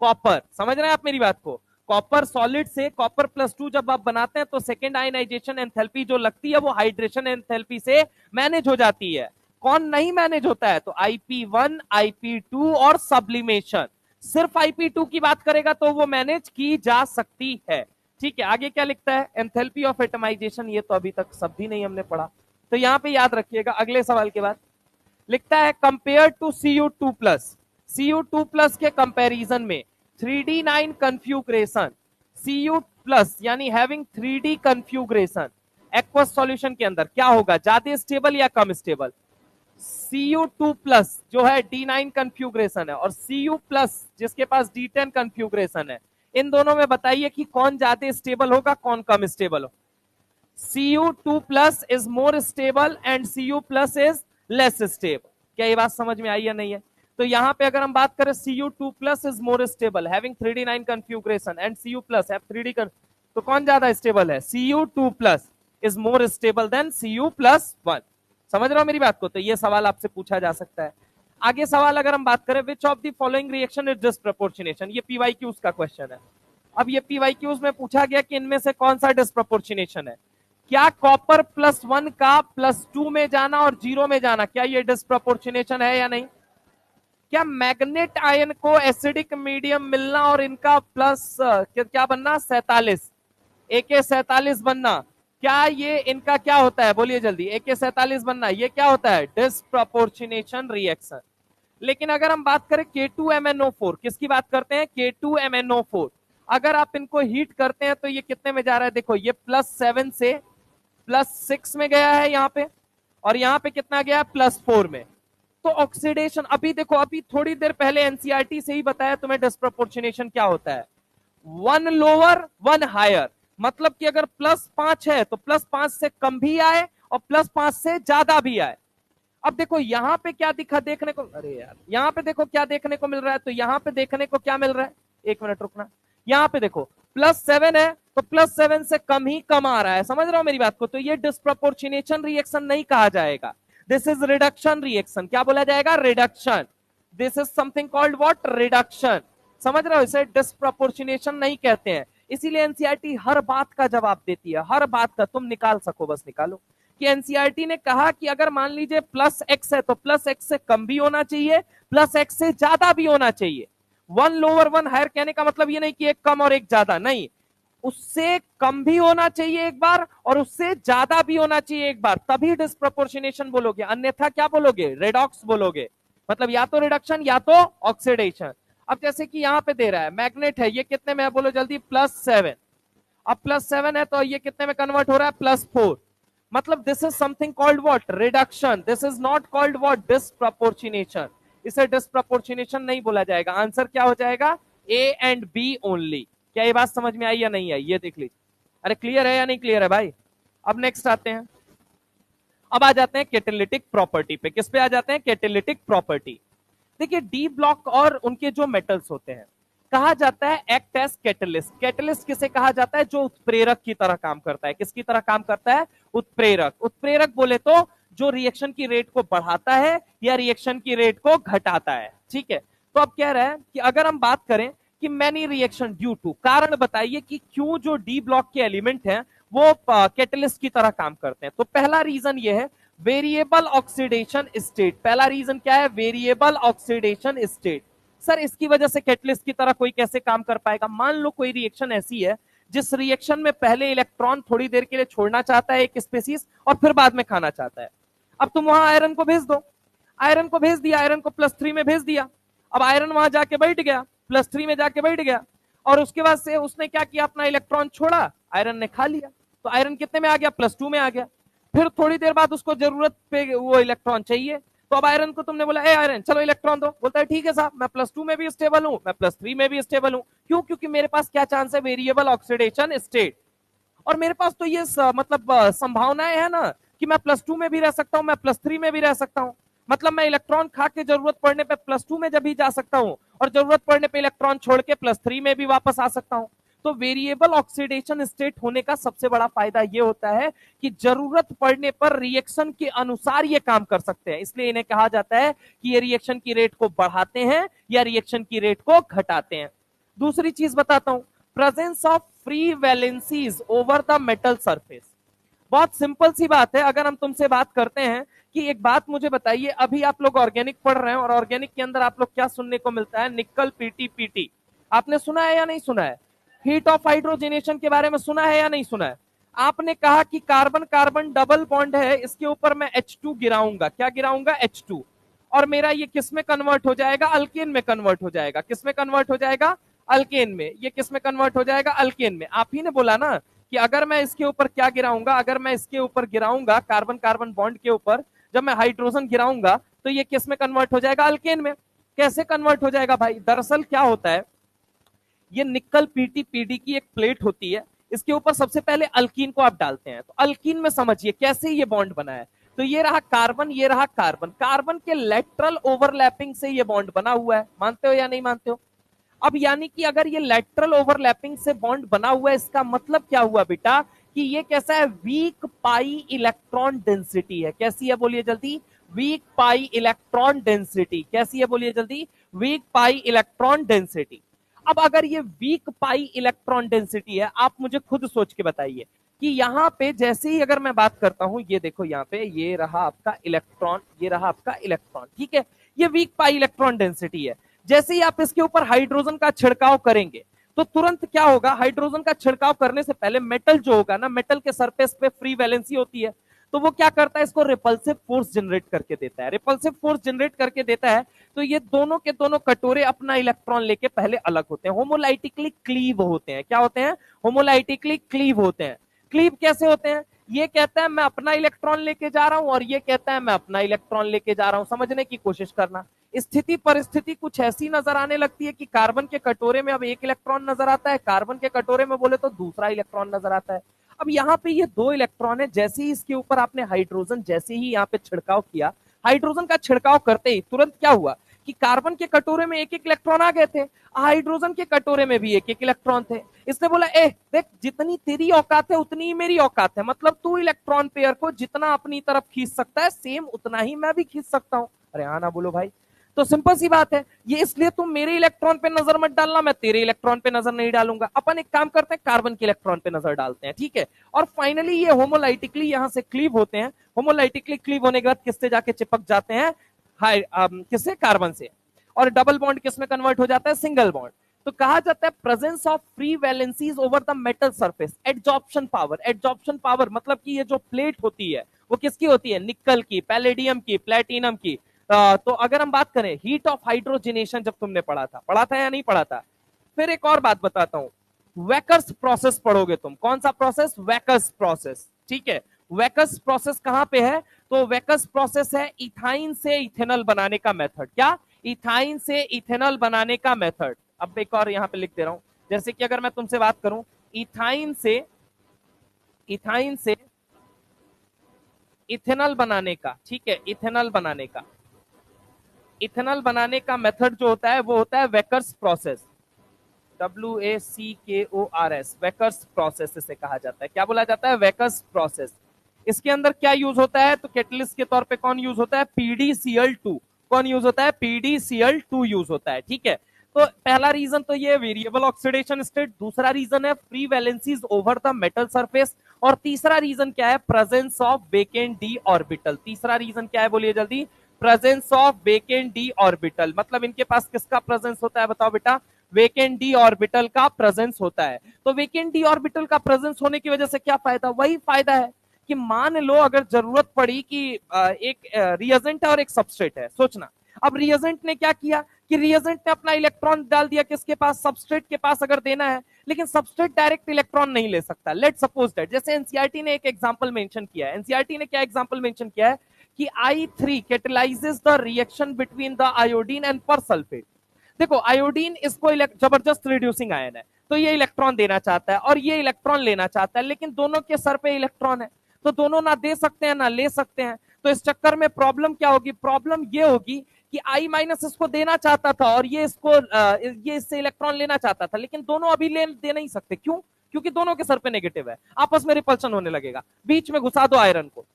copper. समझ रहे हैं आप मेरी बात को, कॉपर सॉलिड से Copper+2 जब आप बनाते हैं तो सेकेंड आयनाइजेशन एंथैल्पी जो लगती है वो हाइड्रेशन एंथैल्पी से मैनेज हो जाती है। कौन नहीं मैनेज होता है? तो IP1, IP2 और सब्लिमेशन। सिर्फ IP2 की बात करेगा तो वो मैनेज की जा सकती है। ठीक है, आगे क्या लिखता है? एंथैल्पी ऑफ एटमाइजेशन, ये तो अभी तक सब भी नहीं हमने पढ़ा, तो यहां पे याद रखिएगा अगले सवाल के बाद लिखता है कंपेयर टू Cu2+, Cu2+ के कंपैरिजन में 3D9 कन्फ्यूग्रेशन, Cu+ यानी having 3D configuration aqueous solution के अंदर क्या होगा, ज्यादा स्टेबल या कम स्टेबल? Cu2+ जो है D9 कन्फ्यूग्रेशन है और Cu+ जिसके पास D10 कन्फ्यूग्रेशन है, इन दोनों में बताइए कि कौन ज्यादा स्टेबल होगा, कौन कम स्टेबल हो? Cu2+ is more stable and Cu+ is less stable। क्या ये बात समझ में आई या नहीं है? तो यहां पे अगर हम बात करें Cu2+ is more stable having 3D9 configuration and Cu+ have 3D तो कौन ज्यादा स्टेबल है? Cu2+ is more stable than Cu+1। समझ रहे हो मेरी बात को? तो ये सवाल आपसे पूछा जा सकता है। आगे सवाल अगर हम बात करें विच of the following reaction is disproportionation, ये PYQs का क्वेश्चन है। अब ये PYQs में पूछा गया कि इनमें से कौन सा डिस्प्रपोर्शनेशन है? क्या कॉपर +1 का +2 में जाना और 0 में जाना, क्या ये डिस्प्रपोर्शनेशन है या नहीं? क्या मैग्नेट आयन को एसिडिक मीडियम मिलना और इनका प्लस क्या बनना 47 AK47 बनना, क्या ये इनका क्या होता है? बोलिए जल्दी, AK47 बनना ये क्या होता है? Disproportionation reaction. लेकिन अगर हम बात करें K2MnO4, किसकी बात करते हैं? K2MnO4, अगर आप इनको हीट करते हैं तो ये कितने में जा रहा है? देखो ये +7 से +6 में गया है यहाँ पे, और यहाँ पे कितना गया है? +4 में। तो ऑक्सीडेशन, अभी देखो अभी थोड़ी देर पहले एनसीईआरटी से ही बताया तुम्हें डिस्प्रपोर्शनेशन क्या होता है, 1 लोअर 1 हायर, मतलब कि अगर +5 है तो +5 से कम भी आए और +5 से ज्यादा भी आए। अब देखो यहाँ पे क्या देखने को, अरे यार यहाँ पे देखो क्या देखने को मिल रहा है, तो यहाँ पे देखने को क्या मिल रहा है, एक मिनट रुकना, यहाँ पे देखो +7 है तो +7 से कम ही कम आ रहा है। समझ रहे हो मेरी बात को? तो ये डिस्प्रपोर्शनेशन रिएक्शन नहीं कहा जाएगा, दिस इज रिडक्शन रिएक्शन। क्या बोला जाएगा? Reduction. This is something called what? Reduction. समझ रहे हो? इसे डिस्प्रपोर्शनेशन नहीं कहते हैं। इसीलिए एनसीईआरटी हर बात का जवाब देती है, हर बात का, तुम निकाल सको बस निकालो। कि एनसीईआरटी ने कहा कि अगर मान लीजिए +x है तो +x से कम भी होना चाहिए, +x से ज्यादा भी होना चाहिए। 1 लोअर 1 हायर कहने का मतलब ये नहीं कि एक कम और एक ज्यादा, नहीं, उससे कम भी होना चाहिए एक बार और उससे ज्यादा भी होना चाहिए एक बार, तभी डिस्प्रपोर्शनेशन बोलोगे, अन्यथा क्या बोलोगे? रेडॉक्स बोलोगे। मतलब या तो रिडक्शन या तो ऑक्सीडेशन। अब जैसे कि यहां पे दे रहा है मैग्नेट है, ये कितने में है बोलो जल्दी? +7। अब +7 है तो ये कितने में कन्वर्ट हो रहा है? +4। मतलब this is something called what? Reduction. This is not called what? Disproportionation. इसे डिस्प्रपोर्शनेशन नहीं बोला जाएगा। आंसर क्या हो जाएगा? A and B only. क्या ये बात समझ में आई या नहीं आई? ये देख लीजिए। अरे क्लियर है या नहीं क्लियर है भाई? अब नेक्स्ट आते हैं, अब आ जाते हैं कैटालिटिक प्रॉपर्टी पे। किस पे आ जाते हैं? Catalytic property. देखिए डी ब्लॉक और उनके जो मेटल्स होते हैं, कहा जाता है एक्ट एज कैटलिस्ट। कैटलिस्ट किसे कहा जाता है? जो उत्प्रेरक की तरह काम करता है। किसकी तरह काम करता है? उत्प्रेरक। उत्प्रेरक बोले तो जो रिएक्शन की रेट को बढ़ाता है या रिएक्शन की रेट को घटाता है। ठीक है, तो अब कह रहा है कि अगर हम बात करें कि मैनी रिएक्शन ड्यू टू, कारण बताइए कि क्यों जो डी ब्लॉक के एलिमेंट हैं वो कैटलिस्ट की तरह काम करते हैं। तो पहला रीजन ये है वेरिएबल ऑक्सीडेशन स्टेट। पहला रीजन क्या है? Variable oxidation state. सर इसकी वजह से कैटलिस्ट की तरह कोई कैसे काम कर पाएगा? मान लो कोई रिएक्शन ऐसी है जिस रिएक्शन में पहले इलेक्ट्रॉन थोड़ी देर के लिए छोड़ना चाहता है एक स्पीसीज और फिर बाद में खाना चाहता है। अब तुम वहां आयरन को भेज दो, आयरन को भेज दिया, आयरन को +3 में भेज दिया। अब आयरन वहां जाके बैठ गया, +3 में जाके बैठ गया, और उसके बाद से उसने क्या किया? अपना इलेक्ट्रॉन छोड़ा, आयरन ने खा लिया, तो आयरन कितने में आ गया? +2 में आ गया। फिर थोड़ी देर बाद उसको जरूरत पे वो इलेक्ट्रॉन चाहिए, तो अब आयरन को तुमने बोला ए आयरन चलो इलेक्ट्रॉन दो, बोलता है ठीक है साहब मैं +2 में भी स्टेबल हूं, मैं +3 में भी स्टेबल हूं। क्यों? क्योंकि मेरे पास क्या चांस है? Variable oxidation state. और मेरे पास तो ये मतलब संभावनाएं है ना कि मैं +2 में भी रह सकता हूं, मैं +3 में भी रह सकता हूं। मतलब मैं इलेक्ट्रॉन खा के जरूरत पड़ने पे +2 में जब भी जा सकता हूं और जरूरत पड़ने पे इलेक्ट्रॉन छोड़ के +3 में भी वापस आ सकता हूं। तो वेरिएबल ऑक्सीडेशन स्टेट होने का सबसे बड़ा फायदा ये होता है कि जरूरत पड़ने पर रिएक्शन के अनुसार ये काम कर सकते हैं। इसलिए इन्हें कहा जाता है कि ये रिएक्शन की रेट को बढ़ाते हैं या रिएक्शन की रेट को घटाते हैं। दूसरी चीज बताता हूं, presence of free valencies over the metal surface. बहुत सिंपल सी बात है, अगर हम तुमसे बात करते हैं कि एक बात मुझे बताइए, अभी आप लोग ऑर्गेनिक पढ़ रहे हैं और ऑर्गेनिक के अंदर आप लोग क्या सुनने को मिलता है? निकल पीटी पीटी। आपने सुना है या नहीं सुना है? हीट ऑफ हाइड्रोजनेशन के बारे में सुना है या नहीं सुना है? आपने कहा कि कार्बन कार्बन डबल बॉन्ड है, इसके ऊपर मैं H2 गिराऊंगा। क्या गिराऊंगा? H2। और मेरा ये किस में कन्वर्ट हो जाएगा? अल्केन में कन्वर्ट हो जाएगा। किस में कन्वर्ट हो जाएगा? अल्केन में। ये किस में कन्वर्ट हो जाएगा? अल्केन में। आप ही ने बोला ना कि अगर मैं इसके ऊपर क्या गिराऊंगा, अगर मैं इसके ऊपर गिराऊंगा कार्बन कार्बन बॉन्ड के ऊपर, जब मैं हाइड्रोजन गिराऊंगा तो ये किस में कन्वर्ट हो जाएगा? अल्केन में। कैसे कन्वर्ट हो जाएगा भाई? दरअसल क्या होता है, ये निकल पीटी पीडी की एक प्लेट होती है, इसके ऊपर सबसे पहले अल्कीन को आप डालते हैं। तो अल्कीन में समझिए कैसे ये बॉन्ड बना है। तो ये रहा कार्बन, ये रहा कार्बन, कार्बन के लेटरल ओवरलैपिंग से ये बॉन्ड बना हुआ है। मानते हो या नहीं मानते हो? अब यानी कि अगर ये लेटरल ओवरलैपिंग से बॉन्ड बना हुआ है, इसका मतलब क्या हुआ बेटा? कि ये कैसा है? वीक पाई इलेक्ट्रॉन डेंसिटी है। कैसी है बोलिए जल्दी? Week pi electron density. कैसी है बोलिए जल्दी? Week pi electron density. अब अगर ये वीक पाई इलेक्ट्रॉन डेंसिटी है, आप मुझे खुद सोच के बताइए कि यहां पे जैसे ही अगर मैं बात करता हूं, ये देखो यहां पे ये रहा आपका इलेक्ट्रॉन, ये रहा आपका इलेक्ट्रॉन, ठीक है? ये वीक पाई इलेक्ट्रॉन डेंसिटी है। जैसे ही आप इसके ऊपर हाइड्रोजन का छिड़काव करेंगे तो तुरंत क्या होगा? हाइड्रोजन का छिड़काव करने से पहले मेटल जो होगा ना, मेटल के सरफेस पे फ्री वैलेंसी होती है, तो वो क्या करता है? इसको रिपल्सिव फोर्स जनरेट करके देता है। रिपल्सिव फोर्स जनरेट करके देता है तो ये दोनों के दोनों कटोरे अपना इलेक्ट्रॉन लेके पहले अलग होते हैं, होमोलाइटिकली क्लीव होते हैं। क्या होते हैं? होमोलाइटिकली क्लीव होते हैं। क्लीव कैसे होते हैं? ये कहता है मैं अपना इलेक्ट्रॉन लेके जा रहा हूं और ये कहता है मैं अपना इलेक्ट्रॉन लेके जा रहा हूं। समझने की कोशिश करना। स्थिति परिस्थिति कुछ ऐसी नजर आने लगती है कि कार्बन के कटोरे में अब एक इलेक्ट्रॉन नजर आता है, कार्बन के कटोरे में बोले तो दूसरा इलेक्ट्रॉन नजर आता है। अब यहाँ पे ये दो इलेक्ट्रॉन है, जैसे ही इसके ऊपर आपने हाइड्रोजन जैसे ही यहाँ पे छिड़काव किया, हाइड्रोजन का छिड़काव करते ही तुरंत क्या हुआ कि कार्बन के कटोरे में एक एक इलेक्ट्रॉन आ गए थे, हाइड्रोजन के कटोरे में भी एक एक इलेक्ट्रॉन थे। इसने बोला ए देख, जितनी तेरी औकात है उतनी ही मेरी औकात है, मतलब तू इलेक्ट्रॉन पेयर को जितना अपनी तरफ खींच सकता है सेम उतना ही मैं भी खींच सकता हूं। अरे हाँ ना बोलो भाई? तो सिंपल सी बात है ये, इसलिए तुम मेरे इलेक्ट्रॉन पे नजर मत डालना, मैं तेरे इलेक्ट्रॉन पे नजर नहीं डालूंगा। अपन एक काम करते हैं, कार्बन के इलेक्ट्रॉन पे नजर डालते हैं, ठीक है? और फाइनली ये होमोलाइटिकली यहां से क्लीव होते हैं। होमोलाइटिकली क्लीव होने के बाद किससे जाके चिपक जाते हैं? किससे? कार्बन से। और डबल बॉन्ड किस में कन्वर्ट हो जाता है? Single bond. तो कहा जाता है presence of free valencies over the metal surface, adsorption power. Adsorption power मतलब कि ये जो प्लेट होती है वो किसकी होती है? निकल की, पैलेडियम की, प्लेटिनम की। तो अगर हम बात करें हीट ऑफ हाइड्रोजनेशन, जब तुमने पढ़ा था या नहीं पढ़ा था? फिर एक और बात बताता हूं, वेकर्स प्रोसेस पढ़ोगे तुम। कौन सा प्रोसेस? वेकर्स प्रोसेस, ठीक है? वेकर्स प्रोसेस कहां पे है? तो वेकर्स प्रोसेस है इथाइन से इथेनॉल बनाने का मेथड। क्या? इथाइन से इथेनॉल बनाने का मेथड। अब एक और यहां पे लिख दे रहा हूं, जैसे कि अगर मैं तुमसे बात करूं इथाइन से इथेनॉल बनाने का, ठीक है? इथेनॉल बनाने का मेथड जो होता है वो होता है वेकर्स प्रोसेस। WACKORS, वेकर्स प्रोसेस इसे कहा जाता है। क्या बोला जाता है? वेकर्स प्रोसेस। इसके अंदर क्या यूज होता है? तो कैटलिस्ट के तौर पे कौन यूज होता है? PDCl2। कौन यूज होता है? PDCl2 यूज होता है, ठीक है? तो पहला रीजन तो ये वेरिएबल ऑक्सीडेशन स्टेट, दूसरा रीजन है free valencies over the metal surface, और तीसरा रीजन क्या है? Presence of vacant D orbital. तीसरा रीजन क्या है बोलिए जल्दी? Presence of vacant D orbital. मतलब इनके पास किसका प्रेजेंस होता है बताओ बेटा? वेकेंट डी ऑर्बिटल का प्रेजेंस होता है। तो वेकेंट डी ऑर्बिटल का प्रेजेंस होने की वजह से क्या फायदा? वही फायदा है कि मान लो अगर जरूरत पड़ी कि एक रिएजेंट है और एक सबस्ट्रेट है, सोचना। अब रिएजेंट ने क्या किया कि रिएजेंट ने अपना इलेक्ट्रॉन डाल दिया किसके पास? सबस्ट्रेट के पास अगर देना है, लेकिन सबस्ट्रेट डायरेक्ट इलेक्ट्रॉन नहीं ले सकता। लेट सपोज दैट, जैसे एनसीईआरटी ने एक एग्जांपल मेंशन किया है। एनसीईआरटी ने क्या एग्जांपल मेंशन किया है कि I3 catalyses the reaction between the iodine and persulphate. देखो आयोडीन इसको जबरदस्त रिड्यूसिंग आयन है, तो ये इलेक्ट्रॉन देना चाहता है और ये इलेक्ट्रॉन लेना चाहता है, लेकिन दोनों के सर पे इलेक्ट्रॉन है, तो दोनों ना दे सकते हैं ना ले सकते हैं। तो इस चक्कर में प्रॉब्लम क्या होगी? प्रॉब्लम ये होगी कि I- इसको देना चाहता था और ये इससे इलेक्ट्रॉन लेना चाहता था, लेकिन दोनों अभी दे नहीं सकते। क्यों? क्योंकि दोनों के सर पे नेगेटिव है, आपस में रिपल्शन होने लगेगा। बीच में घुसा दो आयरन को,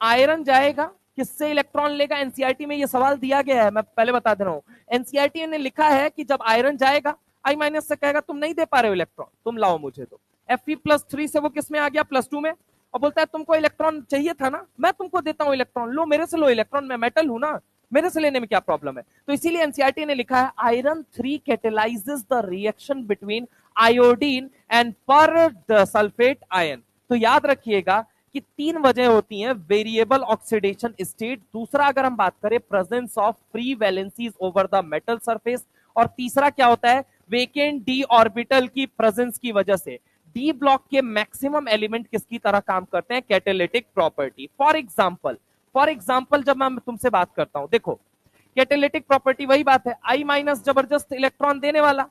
आयरन जाएगा, किससे इलेक्ट्रॉन लेगा? एनसीईआरटी में ये सवाल दिया गया है, मैं पहले बता दे रहा हूं। एनसीईआरटी ने लिखा है कि जब आयरन जाएगा, I- से कहेगा तुम नहीं दे पा रहे हो इलेक्ट्रॉन, तुम लाओ मुझे दो। Fe+3 से वो किस में आ गया? +2 में। और बोलता है तुमको इलेक्ट्रॉन चाहिए था ना, मैं तुमको देता हूं इलेक्ट्रॉन, लो मेरे से लो इलेक्ट्रॉन, मैं मेटल हूं ना, मेरे से लेने में क्या प्रॉब्लम है। तो इसीलिए एनसीईआरटी ने लिखा है iron 3 catalyses the reaction between iodine and पर सल्फेट आयन। तो याद रखिएगा कि 3 वजह होती हैं, वेरिएबल ऑक्सीडेशन स्टेट, दूसरा अगर हम बात करें presence of free valencies over the metal surface, और तीसरा क्या होता है, वेकेंट डी ऑर्बिटल की प्रेजेंस की वजह से। डी ब्लॉक के मैक्सिमम एलिमेंट किसकी तरह काम करते हैं, कैटेलिटिक प्रॉपर्टी। फॉर एग्जाम्पल जब मैं तुमसे बात करता हूं, देखो कैटेलिटिक प्रॉपर्टी वही बात है, आई माइनस जबरदस्त इलेक्ट्रॉन देने वाला,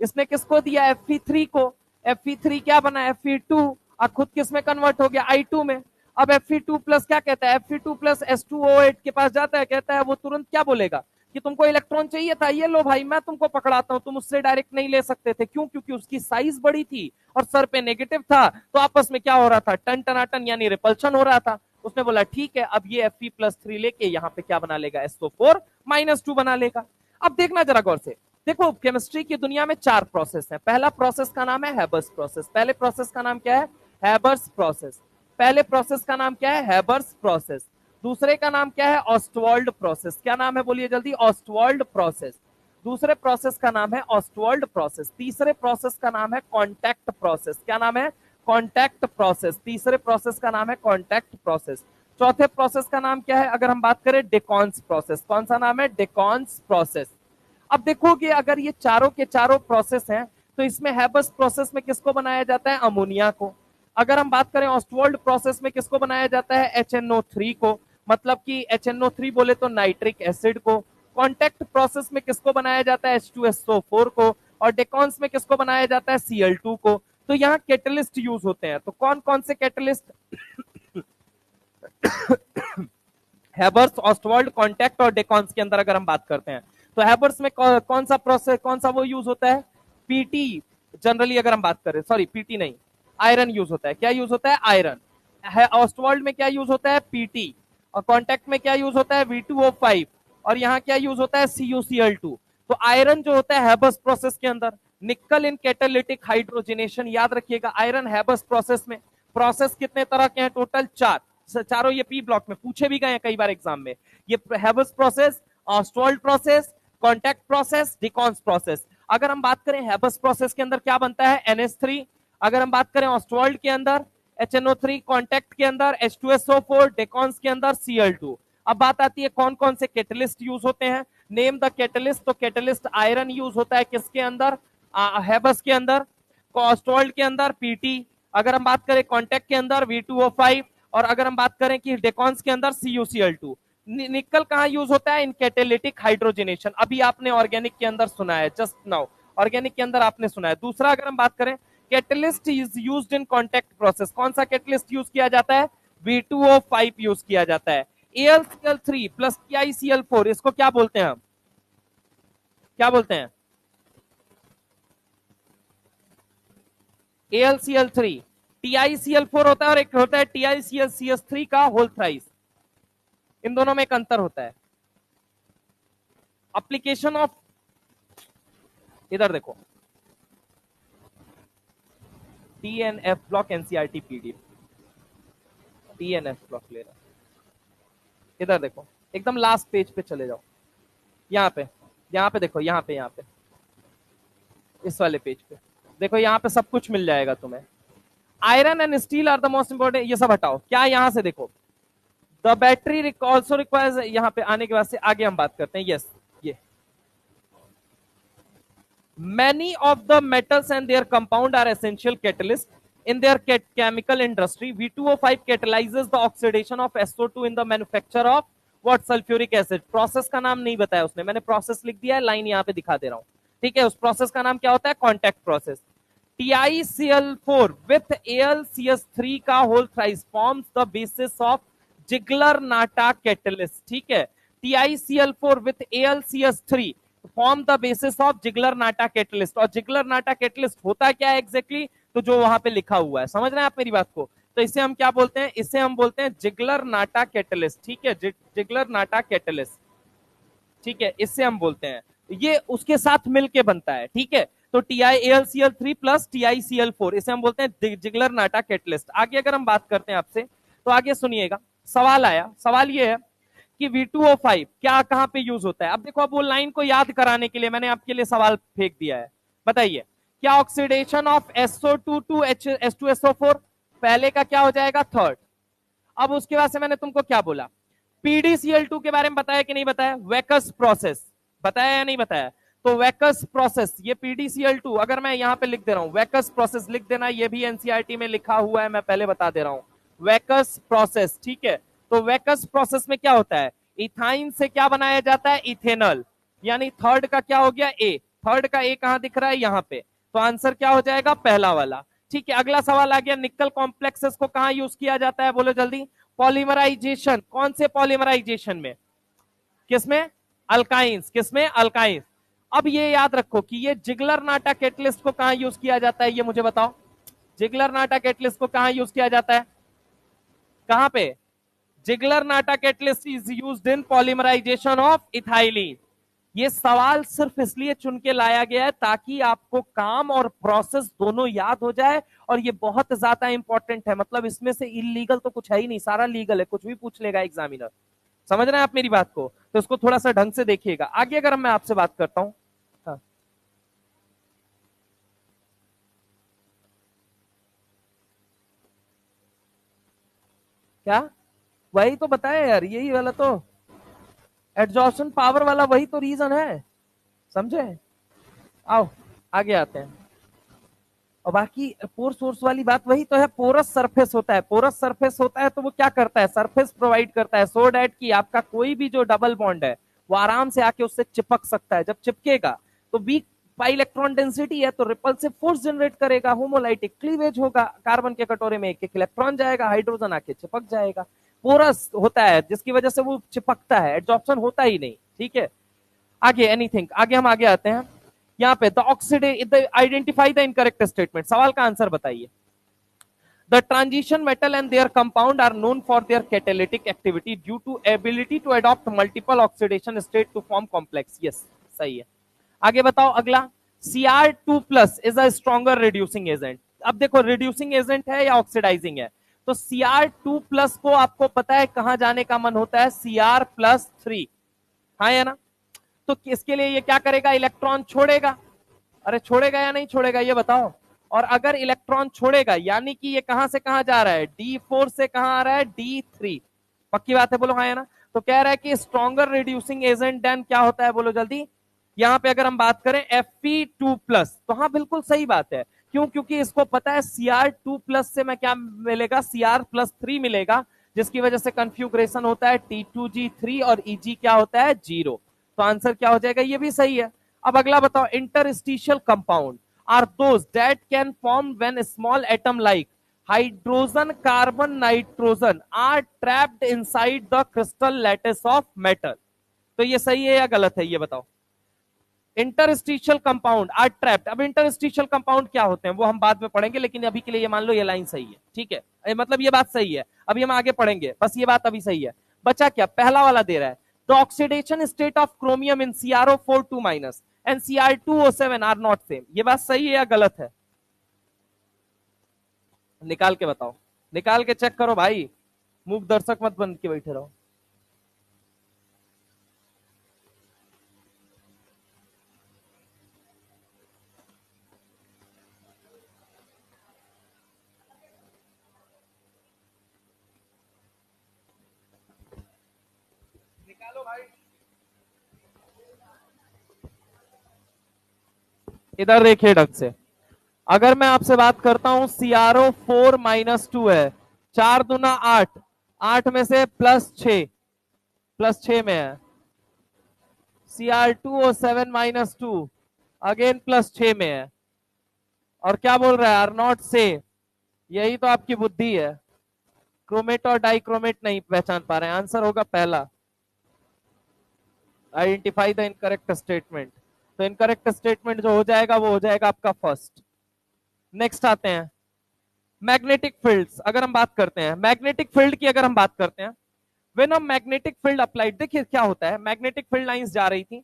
इसने किसको दिया, Fe3 को, Fe3 क्या बना, Fe2, और खुद किस में कन्वर्ट हो गया, I2 में। अब Fe2 प्लस क्या कहता है, Fe2 प्लस H2O8 के पास जाता है, कहता है वो तुरंत क्या बोलेगा कि तुमको इलेक्ट्रॉन चाहिए था, ये लो भाई मैं तुमको पकड़ाता हूं, तुम उससे डायरेक्ट नहीं ले सकते थे, क्यों, क्योंकि उसकी साइज बड़ी थी और सर पे नेगेटिव था, तो आपस में क्या हो रहा था, टन टनाटन यानी रिपल्शन हो रहा था। उसने बोला ठीक है, अब ये Fe+3 लेके यहाँ पे क्या बना लेगा, SO4-2 बना लेगा। अब देखना जरा गौर से, देखो केमिस्ट्री की दुनिया में 4 प्रोसेस हैं। पहला प्रोसेस का नाम है हैबर्स प्रोसेस। पहले प्रोसेस का नाम क्या है, हैबर्स प्रोसेस। पहले प्रोसेस का नाम क्या है, हैबर्स प्रोसेस। दूसरे का नाम क्या है, ऑस्टवाल्ड प्रोसेस। क्या नाम है बोलिए जल्दी, ऑस्टवाल्ड प्रोसेस। दूसरे प्रोसेस का नाम है ऑस्टवाल्ड प्रोसेस। तीसरे प्रोसेस का नाम है कॉन्टैक्ट प्रोसेस। क्या नाम है, कॉन्टैक्ट प्रोसेस। तीसरे प्रोसेस का नाम है कॉन्टैक्ट प्रोसेस। चौथे प्रोसेस का नाम क्या है, अगर हम बात करें, डेकॉन्स प्रोसेस। कौन सा नाम है, डेकॉन्स प्रोसेस। अब देखोगे अगर ये चारों के चारों प्रोसेस हैं, तो इसमें हैबर्स प्रोसेस में किसको बनाया जाता है, अमोनिया को। अगर हम बात करें ऑस्टवाल्ड प्रोसेस में किसको बनाया जाता है, HNO3 को, मतलब कि HNO3 बोले तो नाइट्रिक एसिड को। कॉन्टैक्ट प्रोसेस में किसको बनाया जाता है, H2SO4 को। और डेकॉन्स में किसको बनाया जाता है, Cl2 को। तो यहाँ कैटलिस्ट यूज होते हैं, तो कौन कौन से कैटलिस्ट, हैबर्स, ऑस्टवाल्ड, कॉन्टैक्ट और डेकॉन्स के अंदर अगर हम बात करते हैं, तो हैबर्स में कौन सा प्रोसेस, कौन सा वो यूज होता है, पीटी। जनरली अगर हम बात करें, सॉरी पीटी नहीं, आयरन यूज होता है। क्या यूज होता है, आयरन। ऑस्टवाल्ड में क्या यूज होता है, पीटी। और कॉन्टैक्ट में क्या यूज होता है, V2O5। और यहाँ क्या यूज होता है, CuCl2। तो आयरन जो होता है हैबर्स प्रोसेस के अंदर, निकल इन कैटालिटिक हाइड्रोजनेशन, याद रखिएगा आयरन हैबर्स प्रोसेस में। प्रोसेस कितने तरह के हैं, टोटल 4, चारों ये पी ब्लॉक में पूछे भी गए हैं कई बार एग्जाम में। ये Haber's process, Ostwald process, contact process, Deacon's process. अगर हम बात करें हैबर्स प्रोसेस के अंदर क्या बनता है, NH3। अगर हम बात करें ऑस्टवाल्ड के अंदर HNO3, कॉन्टैक्ट के अंदर H2SO4, डेकॉन्स के अंदर Cl2। अब बात आती है कौन कौन से कैटलिस्ट यूज होते हैं, नेम द कैटलिस्ट। तो कैटलिस्ट आयरन यूज होता है किसके अंदर, हैबर्स के अंदर। ऑस्टवाल्ड के अंदर पीटी। अगर हम बात करें कॉन्टैक्ट के अंदर V2O5। और अगर हम बात करें कि डेकॉन्स के अंदर CuCl2। निकल कहां यूज होता है, इन कैटेलिटिक हाइड्रोजनेशन। अभी आपने ऑर्गेनिक के अंदर सुना है, जस्ट नाउ ऑर्गेनिक के अंदर आपने सुना है। दूसरा अगर हम बात करें, catalyst is used in contact process. कौन सा कैटलिस्ट यूज किया जाता है, V2O5 यूज किया जाता है। AlCl3 प्लस TiCl4, इसको क्या बोलते हैं हम, क्या बोलते हैं, AlCl3। TiCl4 होता है और एक होता है TiClCH3 का होल थ्राइस। इन दोनों में एक अंतर होता है। एप्लीकेशन ऑफ, इधर देखो, TNF block, NCERT PDF, TNF block ले रहा, इधर देखो एकदम लास्ट पेज पे चले जाओ, यहाँ पे देखो, यहाँ पे इस वाले पेज पे देखो, यहाँ पे सब कुछ मिल जाएगा तुम्हें। Iron and steel are the most important, ये सब हटाओ, क्या यहाँ से देखो, द बैटरी ऑल्सो रिक्वायर्स, यहाँ पे आने के बाद से आगे हम बात करते हैं। यस, ये many of the metals and their compound are essential catalysts in their chemical industry. V2O5 catalyzes the oxidation of SO2 in the manufacture of what, sulfuric acid। Process का नाम नहीं बताया उसने, मैंने प्रोसेस लिख दिया है, लाइन यहाँ पे दिखा दे रहा हूँ, ठीक है। उस प्रोसेस का नाम क्या होता है, contact process. TiCl4 with AlCH3 का whole thrice forms the basis of Ziegler Natta catalyst, ठीक है। TiCl4 with AlCH3 form the basis of Ziegler Natta catalyst. और जिगलर-नाटा कैटलिस्ट होता क्या है एग्जैक्टली, तो जो वहां पे लिखा हुआ है, समझ रहे हैं आप मेरी बात को। तो इसे हम क्या बोलते हैं, इसे हम बोलते हैं जिगलर-नाटा कैटलिस्ट, ठीक है, जिगलर-नाटा कैटलिस्ट, ठीक है, इससे हम बोलते हैं। ये उसके साथ मिलके बनता है, ठीक है। तो TiAlCl3 प्लस TiCl4, इसे हम बोलते हैं जिगलर नाटा कैटलिस्ट। आगे अगर हम बात करते हैं आपसे, तो आगे सुनिएगा, सवाल आया, सवाल ये है कि V2O5 क्या कहां पे यूज होता है। अब देखो, अब वो लाइन को याद कराने के लिए मैंने आपके लिए सवाल फेंक दिया है। बताइए, क्या oxidation of SO2 to H2SO4, पहले का क्या हो जाएगा, थर्ड। अब उसके बाद से मैंने तुमको क्या बोला, PDCl2 के बारे में बताया कि नहीं बताया, वेकस प्रोसेस, बताया या नहीं बताया। तो वेकस प्रोसेस, ये PDCl2, अगर मैं यहां पे लिख दे रहा हूं वेकस प्रोसेस, लिख देना, ये भी एनसीईआरटी में लिखा हुआ है, मैं पहले बता दे रहा हूं, वेकस प्रोसेस, ठीक है। तो वेकस प्रोसेस में क्या होता है, इथाइन से क्या बनाया जाता है, इथेनॉल, यानी थर्ड का क्या हो गया, ए, थर्ड का ए कहां दिख रहा है, यहां पे। तो आंसर क्या हो जाएगा, पहला वाला। ठीक है, अगला सवाल आ गया, निकल कॉम्प्लेक्सेस को कहां यूज किया जाता है, बोलो जल्दी। पॉलीमराइजेशन, कौन से पॉलीमराइजेशन में, किसमें, अल्काइंस, किसमें, अल्काइंस। अब ये याद रखो कि ये जिगलर नाटा कैटलिस्ट को कहां यूज किया जाता है, ये मुझे बताओ, जिगलर नाटा कैटलिस्ट को कहां यूज किया जाता है, कहां पे, Ziegler Natta catalyst is used in polymerization of ethylene. ये सवाल सिर्फ इसलिए चुन के लाया गया है ताकि आपको काम और प्रोसेस दोनों याद हो जाए, और ये बहुत ज्यादा इंपॉर्टेंट है, मतलब इसमें से इलीगल तो कुछ है ही नहीं, सारा लीगल है, कुछ भी पूछ लेगा एग्जामिनर। समझ रहे हैं आप मेरी बात को, तो इसको थोड़ा सा ढंग से देखिएगा। आगे अगर मैं आपसे बात करता हूं, हाँ। क्या, वही तो बताया यार, यही वाला तो एड्जॉर्प्शन पावर वाला, वही तो रीजन है, समझे। आओ आगे आते हैं। और बाकी पोर सोर्स वाली बात वही तो है, पोरस सरफेस होता है, पोरस सरफेस होता है तो वो क्या करता है, सरफेस प्रोवाइड करता है, सो डैट कि आपका कोई भी जो डबल बॉन्ड है वो आराम से आके उससे चिपक सकता है। जब चिपकेगा तो वीक पाई इलेक्ट्रॉन डेंसिटी है, तो रिपल्सिव फोर्स जनरेट करेगा, होमोलाइटिक क्लीवेज होगा, कार्बन के कटोरे में एक एक इलेक्ट्रॉन जाएगा, हाइड्रोजन आके चिपक जाएगा। पोरस होता है जिसकी वजह से वो चिपकता है, एड्जॉर्प्शन होता ही नहीं, ठीक है। आगे एनीथिंग, आगे हम आगे आते हैं। यहाँ पे the oxidate identify the incorrect statement, सवाल का आंसर बताइए। The transition metal and their compound are known for their catalytic activity due to ability to adopt multiple oxidation state to form complex. Yes, सही है। आगे बताओ अगला, Cr2 plus is a stronger reducing agent। अब देखो, reducing agent है या oxidising है, तो Cr2 plus को आपको पता है कहां जाने का मन होता है, Cr+3, हाँ या ना। तो इसके लिए ये क्या करेगा, इलेक्ट्रॉन छोड़ेगा, अरे छोड़ेगा या नहीं छोड़ेगा ये बताओ। और अगर इलेक्ट्रॉन छोड़ेगा यानी कि ये कहां से कहां जा रहा है, D4 से कहां आ रहा है, D3, पक्की बात है, बोलो हाँ या ना। तो कह रहा है कि स्ट्रॉन्गर रिड्यूसिंग एजेंट देन क्या होता है, बोलो जल्दी। यहां पे अगर हम बात करें Fe2+, तो हाँ बिल्कुल सही बात है, क्यों, क्योंकि इसको पता है Cr2+ से मैं क्या मिलेगा, Cr+3 मिलेगा, जिसकी वजह से कंफ्यूग्रेशन होता है T2G3 और Eg क्या होता है, 0। तो आंसर क्या हो जाएगा, ये भी सही है। अब अगला बताओ, interstitial compound are those that can form when small atom like hydrogen carbon nitrogen are trapped inside the crystal lattice of metal. तो ये सही है या गलत है, ये बताओ। इंटरस्टिशियल कंपाउंड आर ट्रैप्ड, अब इंटरस्टिशियल कंपाउंड क्या होते हैं वो हम बाद में पढ़ेंगे, लेकिन अभी के लिए ये मान लो ये लाइन सही है, ठीक है, मतलब ये बात सही है, अभी हम आगे पढ़ेंगे, बस ये बात अभी सही है। बचा क्या, पहला वाला दे रहा है, the oxidation state of chromium in CrO4 2- and Cr2O7 are not same, ये बात सही है या गलत है, निकाल के बताओ, निकाल के चेक करो भाई, मूक दर्शक मत बन के बैठे रहो। निकालो भाई, इधर देखिए ढंग से। अगर मैं आपसे बात करता हूं CrO4-2 है, 4×2 = 8, 8 में से +6, +6 में है, Cr2O7-2 अगेन +6 में है, और क्या बोल रहा है, आर नॉट से, यही तो आपकी बुद्धि है, क्रोमेट और डाइक्रोमेट नहीं पहचान पा रहे हैं, आंसर होगा पहला, आइडेंटिफाई द इनकरेक्ट स्टेटमेंट। तो इनकरेक्ट स्टेटमेंट जो हो जाएगा वो हो जाएगा आपका फर्स्ट। नेक्स्ट आते हैं, मैग्नेटिक फील्ड्स, अगर हम बात करते हैं मैग्नेटिक फील्ड की, अगर हम बात करते हैं, when a magnetic field applied, देखिए क्या होता है, मैग्नेटिक फील्ड लाइंस जा रही थी,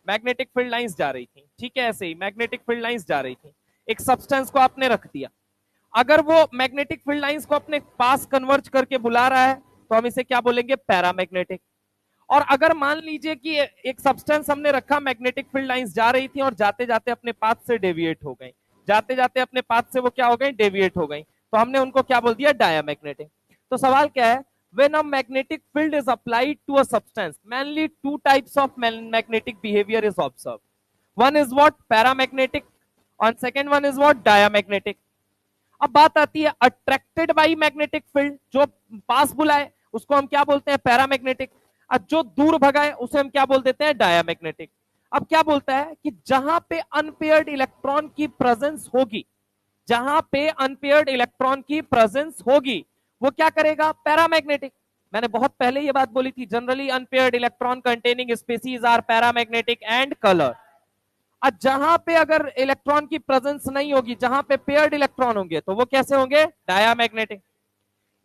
मैग्नेटिक फील्ड लाइंस जा रही थी, ठीक है, ऐसे ही मैग्नेटिक फील्ड लाइंस जा रही थी, एक सब्सटेंस को आपने रख दिया, अगर वो मैग्नेटिक फील्ड लाइंस को अपने पास कन्वर्ज करके बुला रहा है तो हम इसे क्या बोलेंगे, पैरामैग्नेटिक। और अगर मान लीजिए कि एक सब्सटेंस हमने रखा, मैग्नेटिक फील्ड लाइंस जा रही थी और जाते जाते अपने पाथ से डेविएट हो गई, जाते जाते अपने पाथ से वो क्या हो गई, डेविएट हो गई, तो हमने उनको क्या बोल दिया, डायामैग्नेटिक। तो सवाल क्या है, when a magnetic field is applied to a substance, mainly two types of magnetic behavior is observed. One is what, paramagnetic, and second one is what, diamagnetic. अब बात आती है अट्रैक्टेड बाई मैग्नेटिक फील्ड, जो पास बुलाए उसको हम क्या बोलते हैं, पैरामैग्नेटिक, और जो दूर भगाए उसे हम क्या बोल देते हैं, डायामैग्नेटिक। अब क्या बोलता है कि जहां पे अनपेयर्ड इलेक्ट्रॉन की प्रेजेंस होगी, जहां पे अनपेयर्ड इलेक्ट्रॉन की प्रेजेंस होगी वो क्या करेगा, पैरामैग्नेटिक। मैंने बहुत पहले ये बात बोली थी, generally unpaired electron containing species are paramagnetic and colour. जहां पे अगर इलेक्ट्रॉन की प्रेजेंस नहीं होगी, जहां पे पेयर्ड इलेक्ट्रॉन होंगे तो वो कैसे होंगे, डायामैग्नेटिक।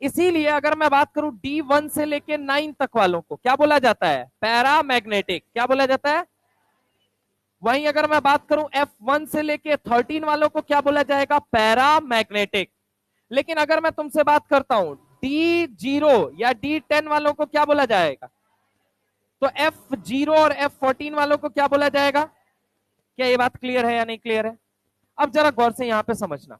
इसीलिए अगर मैं बात करूं D1 से लेके 9 तक वालों को क्या बोला जाता है, पैरामैग्नेटिक, क्या बोला जाता है। वहीं अगर मैं बात करूं F1 से लेके 13 वालों को क्या बोला जाएगा, पैरामैग्नेटिक। लेकिन अगर मैं तुमसे बात करता हूं D0 या D10 वालों को क्या बोला जाएगा, तो F0 और F14 वालों को क्या बोला जाएगा। क्या ये बात क्लियर है या नहीं क्लियर है। अब जरा गौर से यहां पे समझना,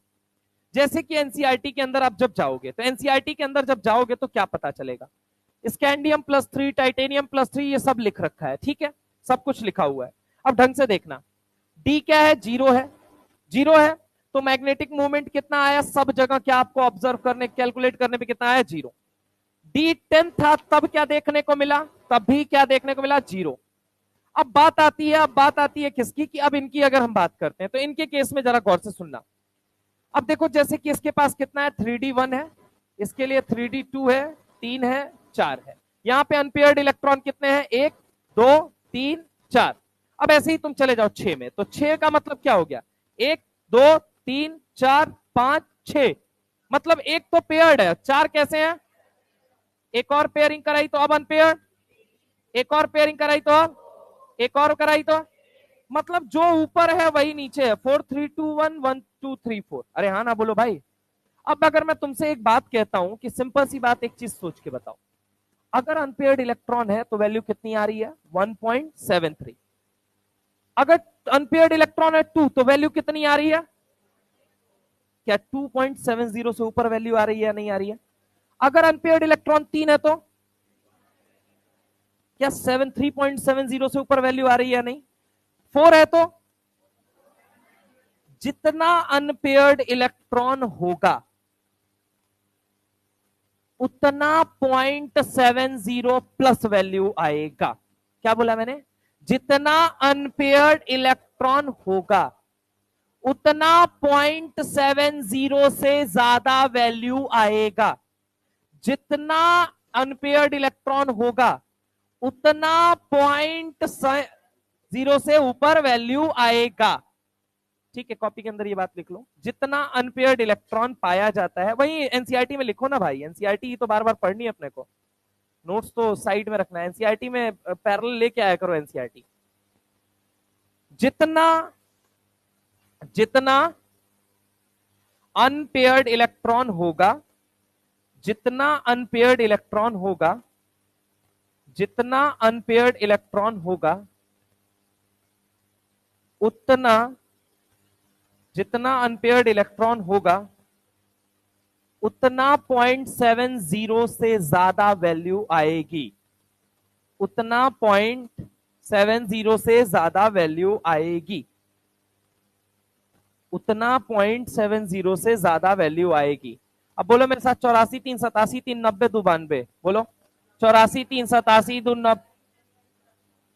जैसे कि एनसीईआरटी के अंदर आप जब जाओगे, तो एनसीईआरटी के अंदर जब जाओगे तो क्या पता चलेगा, स्कैंडियम +3, टाइटेनियम +3, ये सब लिख रखा है, ठीक है, सब कुछ लिखा हुआ है। अब ढंग से देखना, डी क्या है, 0 है, 0 है, तो मैग्नेटिक मूवमेंट कितना आया सब जगह, क्या आपको ऑब्जर्व करने, कैलकुलेट करने पे कितना आया, 0। D10 था तब क्या देखने को मिला, तब भी क्या देखने को मिला, 0। अब बात आती है किसकी, कि अब इनकी अगर हम बात करते हैं तो इनके केस में जरा गौर से सुनना। अब देखो जैसे कि इसके पास कितना है, 3D1 है, इसके लिए 3D2 है, 3 है, 4 है, यहाँ पे अनपेयर्ड इलेक्ट्रॉन कितने हैं, 1 2 3 4। अब ऐसे ही तुम चले जाओ 6 में, तो 6 का मतलब क्या हो गया, 1 2 3 4 5 6, मतलब एक तो पेयर्ड है, 4 कैसे हैं, एक और पेयरिंग कराई तो अब अनपेयर्ड, एक और पेयरिंग कराई तो अब, एक और कराई तो, मतलब जो ऊपर है वही नीचे है, 4 3 2 1 1 2 3 4। अरे हाँ ना बोलो भाई। अब अगर मैं तुमसे एक बात कहता हूं कि सिंपल सी बात, एक चीज सोच के बताओ, अगर अनपेयर्ड इलेक्ट्रॉन है तो वैल्यू कितनी आ रही है, 1.73। अगर अनपेयर्ड इलेक्ट्रॉन है 2 तो वैल्यू कितनी आ रही है, क्या 2.70 से ऊपर वैल्यू आ रही है या नहीं आ रही है। अगर अनपेयर्ड इलेक्ट्रॉन 3 है तो क्या 3.70 से ऊपर वैल्यू आ रही है या नहीं। 4 है तो जितना अनपेयर्ड इलेक्ट्रॉन होगा उतना 0.70 प्लस वैल्यू आएगा। क्या बोला मैंने, जितना अनपेयर्ड इलेक्ट्रॉन होगा उतना 0.70 से ज्यादा वैल्यू आएगा। जितना अनपेयर्ड इलेक्ट्रॉन होगा उतना 0.0 से ऊपर वैल्यू आएगा। ठीक है, कॉपी के अंदर ये बात लिख लो, जितना अनपेयर्ड इलेक्ट्रॉन पाया जाता है, वही एनसीईआरटी में लिखो ना भाई, एनसीईआरटी तो बार बार पढ़नी है अपने को, नोट्स तो साइड में रखना है, एनसीईआरटी में पैरेलल लेके आया करो एनसीईआरटी। जितना जितना अनपेयर्ड इलेक्ट्रॉन होगा, जितना अनपेयर्ड इलेक्ट्रॉन होगा, जितना अनपेयर्ड इलेक्ट्रॉन होगा उतना, जितना अनपेयर्ड इलेक्ट्रॉन होगा उतना 0.70 से ज्यादा वैल्यू आएगी, उतना 0.70 से ज्यादा वैल्यू आएगी, उतना 0.70 से ज्यादा वैल्यू आएगी। अब बोलो मेरे साथ, 84 3 87 3 90 2 92, बोलो 84 3 87 2 90,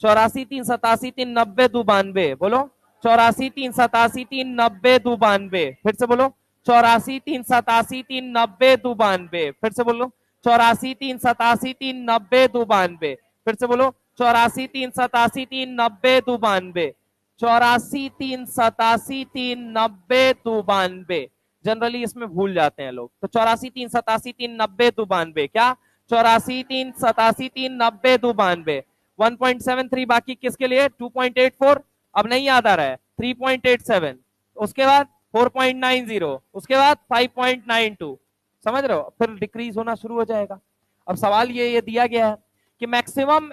84 3 87 3 90 2 92, बोलो 84 3 87 3 90 2 92, फिर से बोलो 84 3 87 3 90 2 92, फिर से बोलो 84 3 87 3 90 2 92, फिर से बोलो 84 3 87 3 90 2 92, 84 3 87 3 90 2 92। जनरली इसमें भूल जाते हैं लोग, तो 84 3 87 3 90 2 92, क्या 84 3 87 3 90 2 92। 1.73 बाकी किसके लिए 2.84, अब नहीं याद आ रहा है 3.87, उसके बाद 4.90, उसके बाद 5.92, समझ रहे हो, फिर डिक्रीज होना शुरू हो जाएगा। अब सवाल ये दिया गया है कि maximum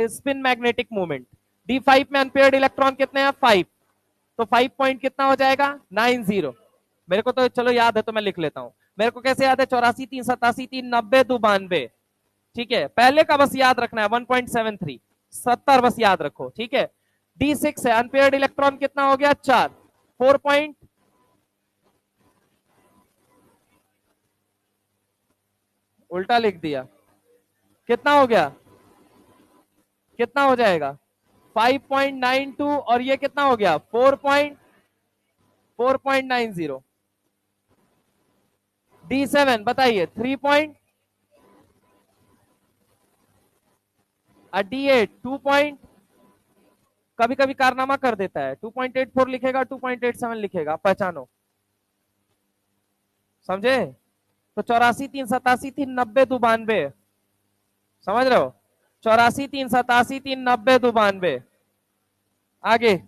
spin magnetic moment D5 में अनपेयर्ड इलेक्ट्रॉन कितने हैं 5, तो 5 पॉइंट कितना हो जाएगा 90। मेरे को तो चलो याद है तो मैं लिख लेता हूं, मेरे को कैसे याद है 84 3 87 3 90 2 92, ठीक है, पहले का बस याद रखना है 1.73 70 बस याद रखो, ठीक है। D6 है, अनपेयर्ड इलेक्ट्रॉन कितना हो गया 4, 4 पॉइंट, उल्टा लिख दिया, कितना हो गया, कितना हो जाएगा 5.92, और ये कितना हो गया 4.90। D7 बताइए 3 पॉइंट, D8 2 पॉइंट, कभी कभी कारनामा कर देता है 2.84 लिखेगा 2.87 लिखेगा, पहचानो, समझे। तो 84 3 87 3 90 2 92, समझ रहे हो, 84 3 87 3 90 2 92। आगे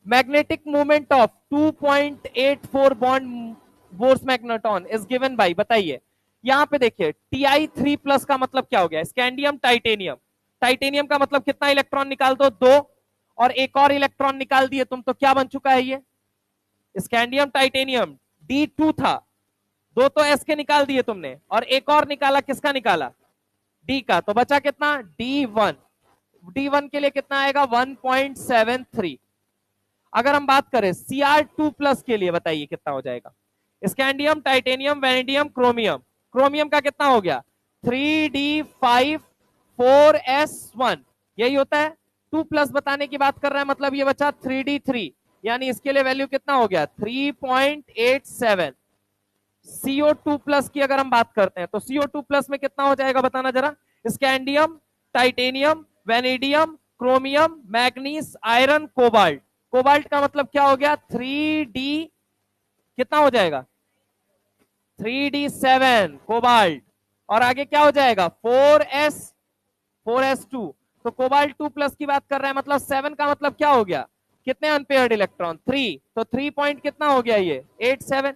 magnetic movement of 2.84 bond bourse magneton is given by, बताइए। यहां पे देखिए Ti3+ का मतलब क्या हो गया, स्कैंडियम टाइटेनियम, टाइटेनियम का मतलब कितना इलेक्ट्रॉन निकाल दो 2, और एक और इलेक्ट्रॉन निकाल दिए तुम, तो क्या बन चुका है ये स्कैंडियम टाइटेनियम, D2 था, 2 तो S के निकाल दिए तुमने, और एक और निकाला, किसका निकाला D का, तो बचा कितना D1, D1 के लिए कितना आएगा 1.73। अगर हम बात करें Cr2+ के लिए बताइए कितना हो जाएगा, scandium titanium vanadium chromium, chromium का कितना हो गया 3D5 4S1, यही होता है। 2+ बताने की बात कर रहा है, मतलब ये बचा 3D3, यानी इसके लिए वैल्यू कितना हो गया 3.87। CO2+ की अगर हम बात करते हैं तो CO2+ में कितना हो जाएगा बताना जरा, scandium titanium vanadium chromium manganese iron cobalt, cobalt का मतलब क्या हो गया 3D, कितना हो जाएगा 3D7 कोबाल्ट, और आगे क्या हो जाएगा 4S2, तो कोबाल्ट 2+ की बात कर रहे हैं, मतलब 7 का मतलब क्या हो गया, कितने अनपेयर्ड इलेक्ट्रॉन 3, तो 3 पॉइंट कितना हो गया ये 87।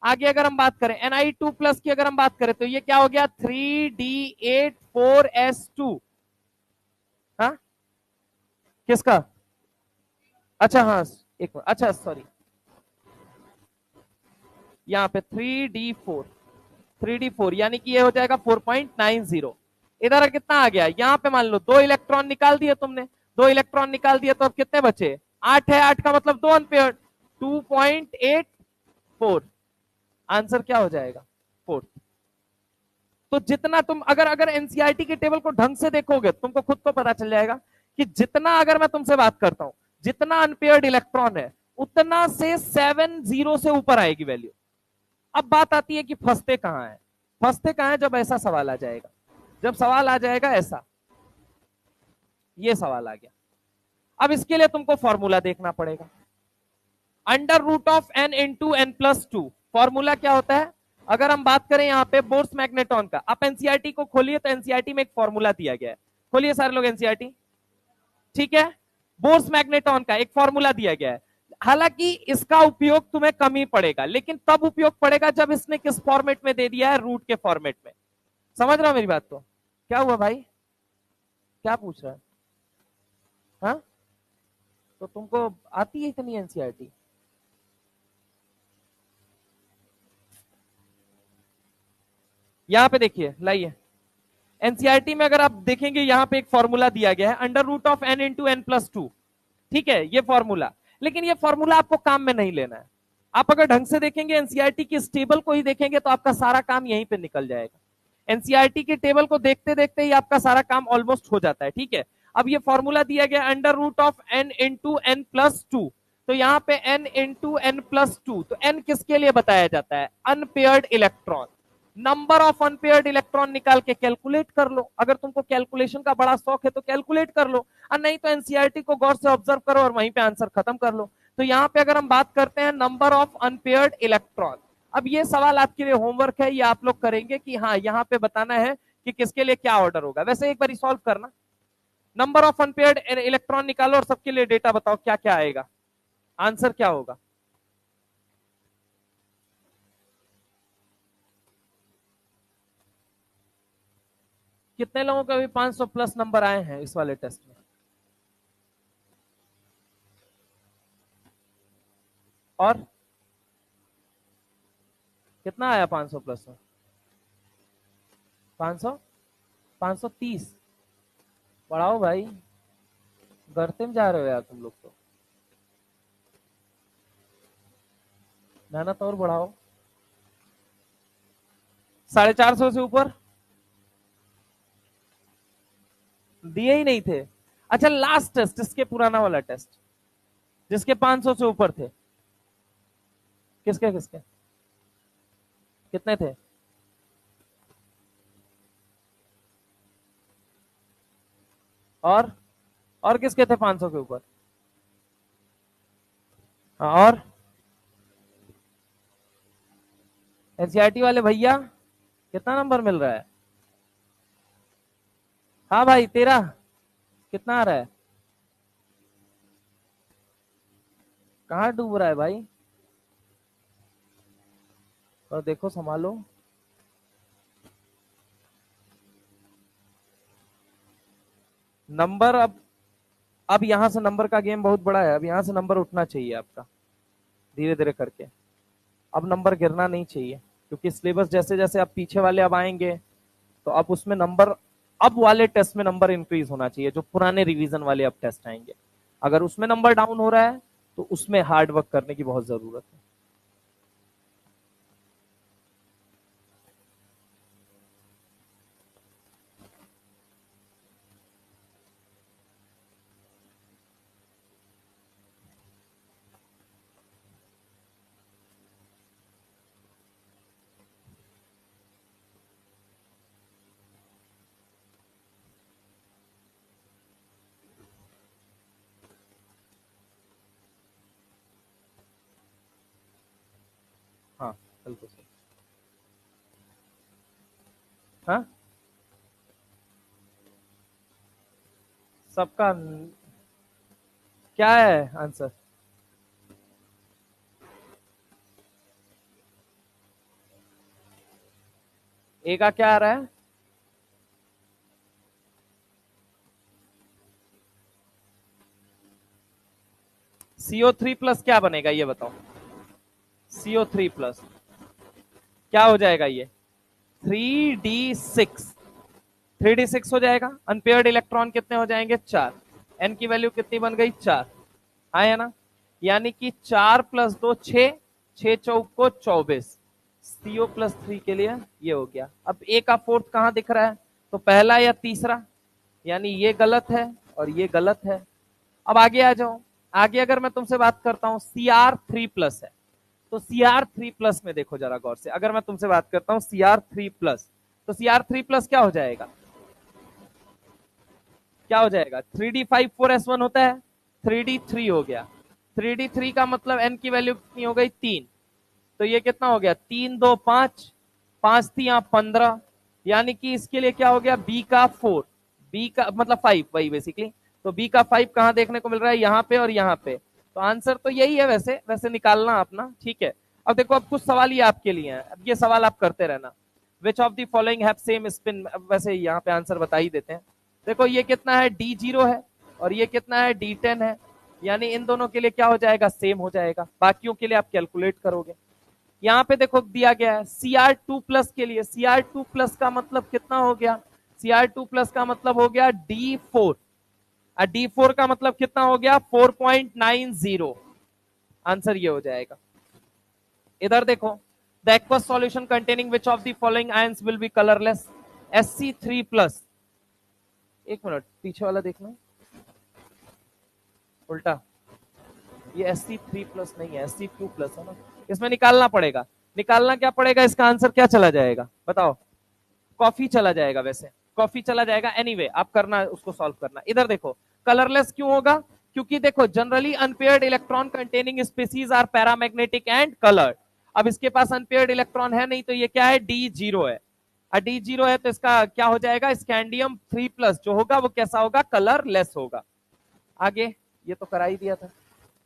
आगे अगर हम बात करें Ni2+ की अगर हम बात करें तो ये क्या हो गया 3D8 4S2, हाँ किसका, अच्छा हाँ एक मिनट, अच्छा सॉरी, यहाँ पे 3D4 यानी कि ये हो जाएगा 4.90। इधर कितना आ गया, यहाँ पे मान लो 2 इलेक्ट्रॉन निकाल दिए तुमने, 2 इलेक्ट्रॉन निकाल दिए तो अब कितने बचे 8 है, 8 का मतलब 2 अनपेयर्ड 2.84, आंसर क्या हो जाएगा 4। तो जितना तुम अगर एनसीईआरटी के टेबल को ढंग से देखोगे तुमको खुद को पता चल जाएगा कि जितना, अगर मैं तुमसे बात करता हूं जितना अनपेयर्ड इलेक्ट्रॉन है उतना से 7 0 से ऊपर आएगी वैल्यू। अब बात आती है कि फंसते कहां है, फंसते कहां है, जब ऐसा सवाल आ जाएगा, जब सवाल आ जाएगा ऐसा, ये सवाल आ गया। अब इसके लिए तुमको फॉर्मूला देखना पड़ेगा, under root of n into n+2, formula क्या होता है। अगर हम बात करें यहाँ पे बोर्स मैग्नेटॉन का, आप एनसीईआरटी को खोलिए तो एनसीईआरटी में एक फॉर्मूला दिया गया है, खोलिए सारे लोग एनसीईआरटी, ठीक है, बोर्स मैग्नेटॉन का एक फॉर्मूला दिया गया है। हालांकि इसका उपयोग तुम्हें कम ही पड़ेगा, लेकिन तब उपयोग पड़ेगा जब इसने किस फॉर्मेट में दे दिया है, रूट के फॉर्मेट में। समझ रहा हो मेरी बात को, क्या हुआ भाई, क्या पूछ रहा है, हाँ तो तुमको आती है इतनी एनसीईआरटी, यहां पे देखिए लाइए, एनसीईआरटी में अगर आप देखेंगे यहां पे एक फॉर्मूला दिया गया है under root of n into n+2, ठीक है ये फॉर्मूला, लेकिन ये फॉर्मूला आपको काम में नहीं लेना है। आप अगर ढंग से देखेंगे एनसीईआरटी की इस टेबल को ही देखेंगे तो आपका सारा काम यहीं पे निकल जाएगा। एनसीईआरटी के टेबल को देखते देखते ही आपका सारा काम ऑलमोस्ट हो जाता है, ठीक है। अब ये फॉर्मूला दिया गया under root of n into n+2, तो यहाँ पे n इंटू n+2, तो n किसके लिए बताया जाता है, unpaired electron. Number of unpaired electron निकाल के कैलकुलेट कर लो, अगर तुमको कैलकुलेशन का बड़ा शौक है तो कैलकुलेट कर लो, और नहीं तो एनसीईआरटी को गौर से ऑब्जर्व करो और वहीं पे आंसर खत्म कर लो। तो यहाँ पे अगर हम बात करते हैं नंबर ऑफ अनपेयर्ड इलेक्ट्रॉन, अब ये सवाल आपके लिए होमवर्क है, ये आप लोग करेंगे कि हाँ यहाँ पे बताना है कि किसके लिए क्या ऑर्डर होगा। वैसे एक बार सॉल्व करना, नंबर ऑफ अनपेयर्ड इलेक्ट्रॉन निकालो और सबके लिए डेटा बताओ क्या क्या आएगा, आंसर क्या होगा। कितने लोगों को अभी 500 प्लस नंबर आए हैं इस वाले टेस्ट में? और कितना आया 500 प्लस में? 500, 530। बढ़ाओ भाई, गर्ते में जा रहे हो यार तुम लोग तो, मेहनत और बढ़ाओ। 450 से ऊपर दिए ही नहीं थे। अच्छा लास्ट टेस्ट, इसके पुराना वाला टेस्ट जिसके 500 से ऊपर थे, किसके किसके कितने थे? और किसके थे 500 के ऊपर? हाँ, और एनसीईआरटी वाले भैया कितना नंबर मिल रहा है? हाँ भाई तेरा कितना आ रहा है? कहाँ डूब रहा है भाई, और देखो संभालो। नंबर अब यहां से नंबर का गेम बहुत बड़ा है, अब यहां से नंबर उठना चाहिए आपका धीरे धीरे करके, अब नंबर गिरना नहीं चाहिए, क्योंकि सिलेबस जैसे जैसे अब पीछे वाले अब आएंगे तो अब उसमें नंबर, अब वाले टेस्ट में नंबर इंक्रीज होना चाहिए, जो पुराने रिवीजन वाले अब टेस्ट आएंगे, अगर उसमें नंबर डाउन हो रहा है तो उसमें हार्ड वर्क करने की बहुत जरूरत है। हाँ बिल्कुल सही। हाँ सबका क्या है आंसर? ए का क्या आ रहा है? CO3 प्लस क्या बनेगा ये बताओ, CO3 प्लस क्या हो जाएगा ये? 3d6, 3d6 हो जाएगा। अनपेयर्ड इलेक्ट्रॉन कितने हो जाएंगे? 4। एन की वैल्यू कितनी बन गई? 4। हाँ है ना, यानी कि 4 प्लस 2 6, 6 चौक को 24। CO+3 के लिए ये हो गया। अब ए का फोर्थ कहां दिख रहा है? तो पहला या तीसरा, यानी ये गलत है और ये गलत है। अब आगे आ जाओ, आगे अगर मैं तुमसे बात करता हूं Cr3+ है, तो Cr3+ में देखो जरा गौर से, अगर मैं तुमसे बात करता हूं Cr3+, तो Cr3+ क्या हो जाएगा? क्या हो जाएगा? 3d5 4s1 होता है, 3d3 हो गया। 3d3 का मतलब n की वैल्यू कितनी हो गई? 3। तो ये कितना हो गया? 3 2 5, 5 3 15, यानी कि इसके लिए क्या हो गया? बी का 4, बी का मतलब 5 वही बेसिकली। तो बी का 5 कहां देखने को मिल रहा है? यहाँ पे और यहाँ पे। तो आंसर तो यही है, वैसे वैसे निकालना अपना, ठीक है। अब देखो, अब कुछ सवाल ये आपके लिए हैं, अब ये सवाल आप करते रहना। विच of the following have same spin, वैसे यहाँ पे आंसर बता ही देते हैं। देखो ये कितना है? D0 है, और ये कितना है? D10 है, यानी इन दोनों के लिए क्या हो जाएगा? सेम हो जाएगा। बाकियों के लिए आप कैलकुलेट करोगे। यहाँ पे देखो दिया गया है Cr2+ के लिए, Cr2+ का मतलब कितना हो गया? Cr2+ का मतलब हो गया D4, और D4 का मतलब कितना हो गया? 4.90। आंसर ये हो जाएगा। इधर देखो, the aqueous solution containing which of the following ions will be colourless? Sc3+। एक मिनट, पीछे वाला देखना, उल्टा, ये Sc3+ नहीं है, Sc2+ है ना, इसमें निकालना पड़ेगा। निकालना क्या पड़ेगा? इसका आंसर क्या चला जाएगा बताओ? कॉफी चला जाएगा, वैसे कॉफी चला जाएगा। एनीवे आप करना, उसको सॉल्व करना। इधर देखो, कलरलेस क्यों होगा? क्योंकि देखो generally unpaired electron containing species are paramagnetic and coloured. अब इसके पास अनपेयर्ड इलेक्ट्रॉन है नहीं, तो ये क्या है? D0 है। D0 है तो इसका क्या हो जाएगा, स्कैंडियम 3+ जो होगा वो कैसा होगा, कलरलेस होगा। आगे ये तो करा ही दिया था।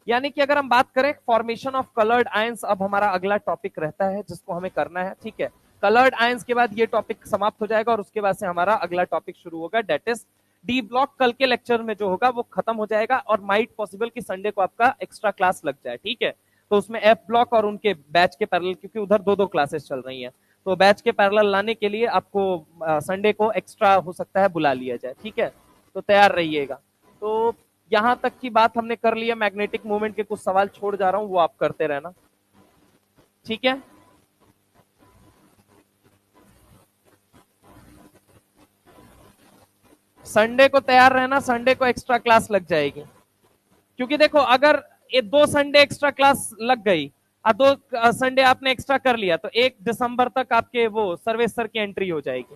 यानी कि अगर हम बात करें फॉर्मेशन ऑफ कलर्ड आयंस, अब हमारा अगला टॉपिक रहता है जिसको हमें करना है, ठीक है। कलर्ड आयंस के बाद ये टॉपिक समाप्त हो जाएगा और उसके बाद से हमारा अगला टॉपिक शुरू होगा, डेट इज डी ब्लॉक। कल के लेक्चर में जो होगा वो खत्म हो जाएगा और माइट पॉसिबल कि संडे को आपका एक्स्ट्रा क्लास लग जाए, ठीक है। तो उसमें एफ ब्लॉक और उनके बैच के पैरेलल, क्योंकि उधर दो दो क्लासेस चल रही हैं, तो बैच के पैरेलल लाने के लिए आपको संडे को एक्स्ट्रा हो सकता है बुला लिया जाए, ठीक है। तो तैयार रहिएगा। तो यहां तक की बात हमने कर ली है, मैग्नेटिक मूवमेंट के कुछ सवाल छोड़ जा रहा हूं, वो आप करते रहना, ठीक है। संडे को तैयार रहना, संडे को एक्स्ट्रा क्लास लग जाएगी। क्योंकि देखो अगर ये 2 संडे एक्स्ट्रा क्लास लग गई और 2 संडे आपने एक्स्ट्रा कर लिया तो 1 दिसंबर तक आपके वो सर्वेश सर की एंट्री हो जाएगी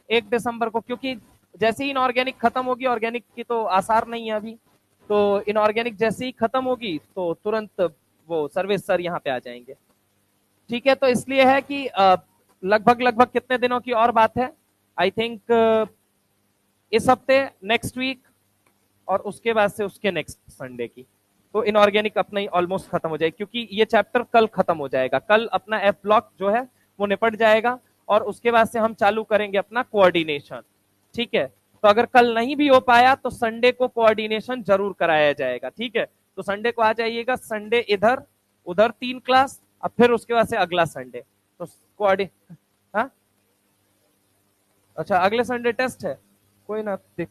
1 दिसंबर को। क्योंकि जैसे ही इनऑर्गेनिक खत्म होगी, ऑर्गेनिक की तो आसार नहीं है अभी, तो इनऑर्गेनिक जैसे ही खत्म होगी तो तुरंत वो सर्वेश सर यहाँ पे आ जाएंगे, ठीक है। तो इसलिए है कि लगभग लगभग कितने दिनों की और बात है, आई थिंक इस हफ्ते, नेक्स्ट वीक, और उसके बाद से उसके नेक्स्ट संडे की, तो इनऑर्गेनिक अपना ही ऑलमोस्ट खत्म हो जाएगा। क्योंकि ये चैप्टर कल खत्म हो जाएगा, कल अपना एफ ब्लॉक जो है वो निपट जाएगा और उसके बाद से हम चालू करेंगे अपना कोऑर्डिनेशन, ठीक है। तो अगर कल नहीं भी हो पाया तो संडे को कोऑर्डिनेशन जरूर कराया जाएगा, ठीक है। तो संडे को आ जाइएगा, संडे इधर उधर 3 क्लास, अब फिर उसके बाद से अगला संडे तो हाँ, अच्छा अगले संडे टेस्ट है, कोई ना, देख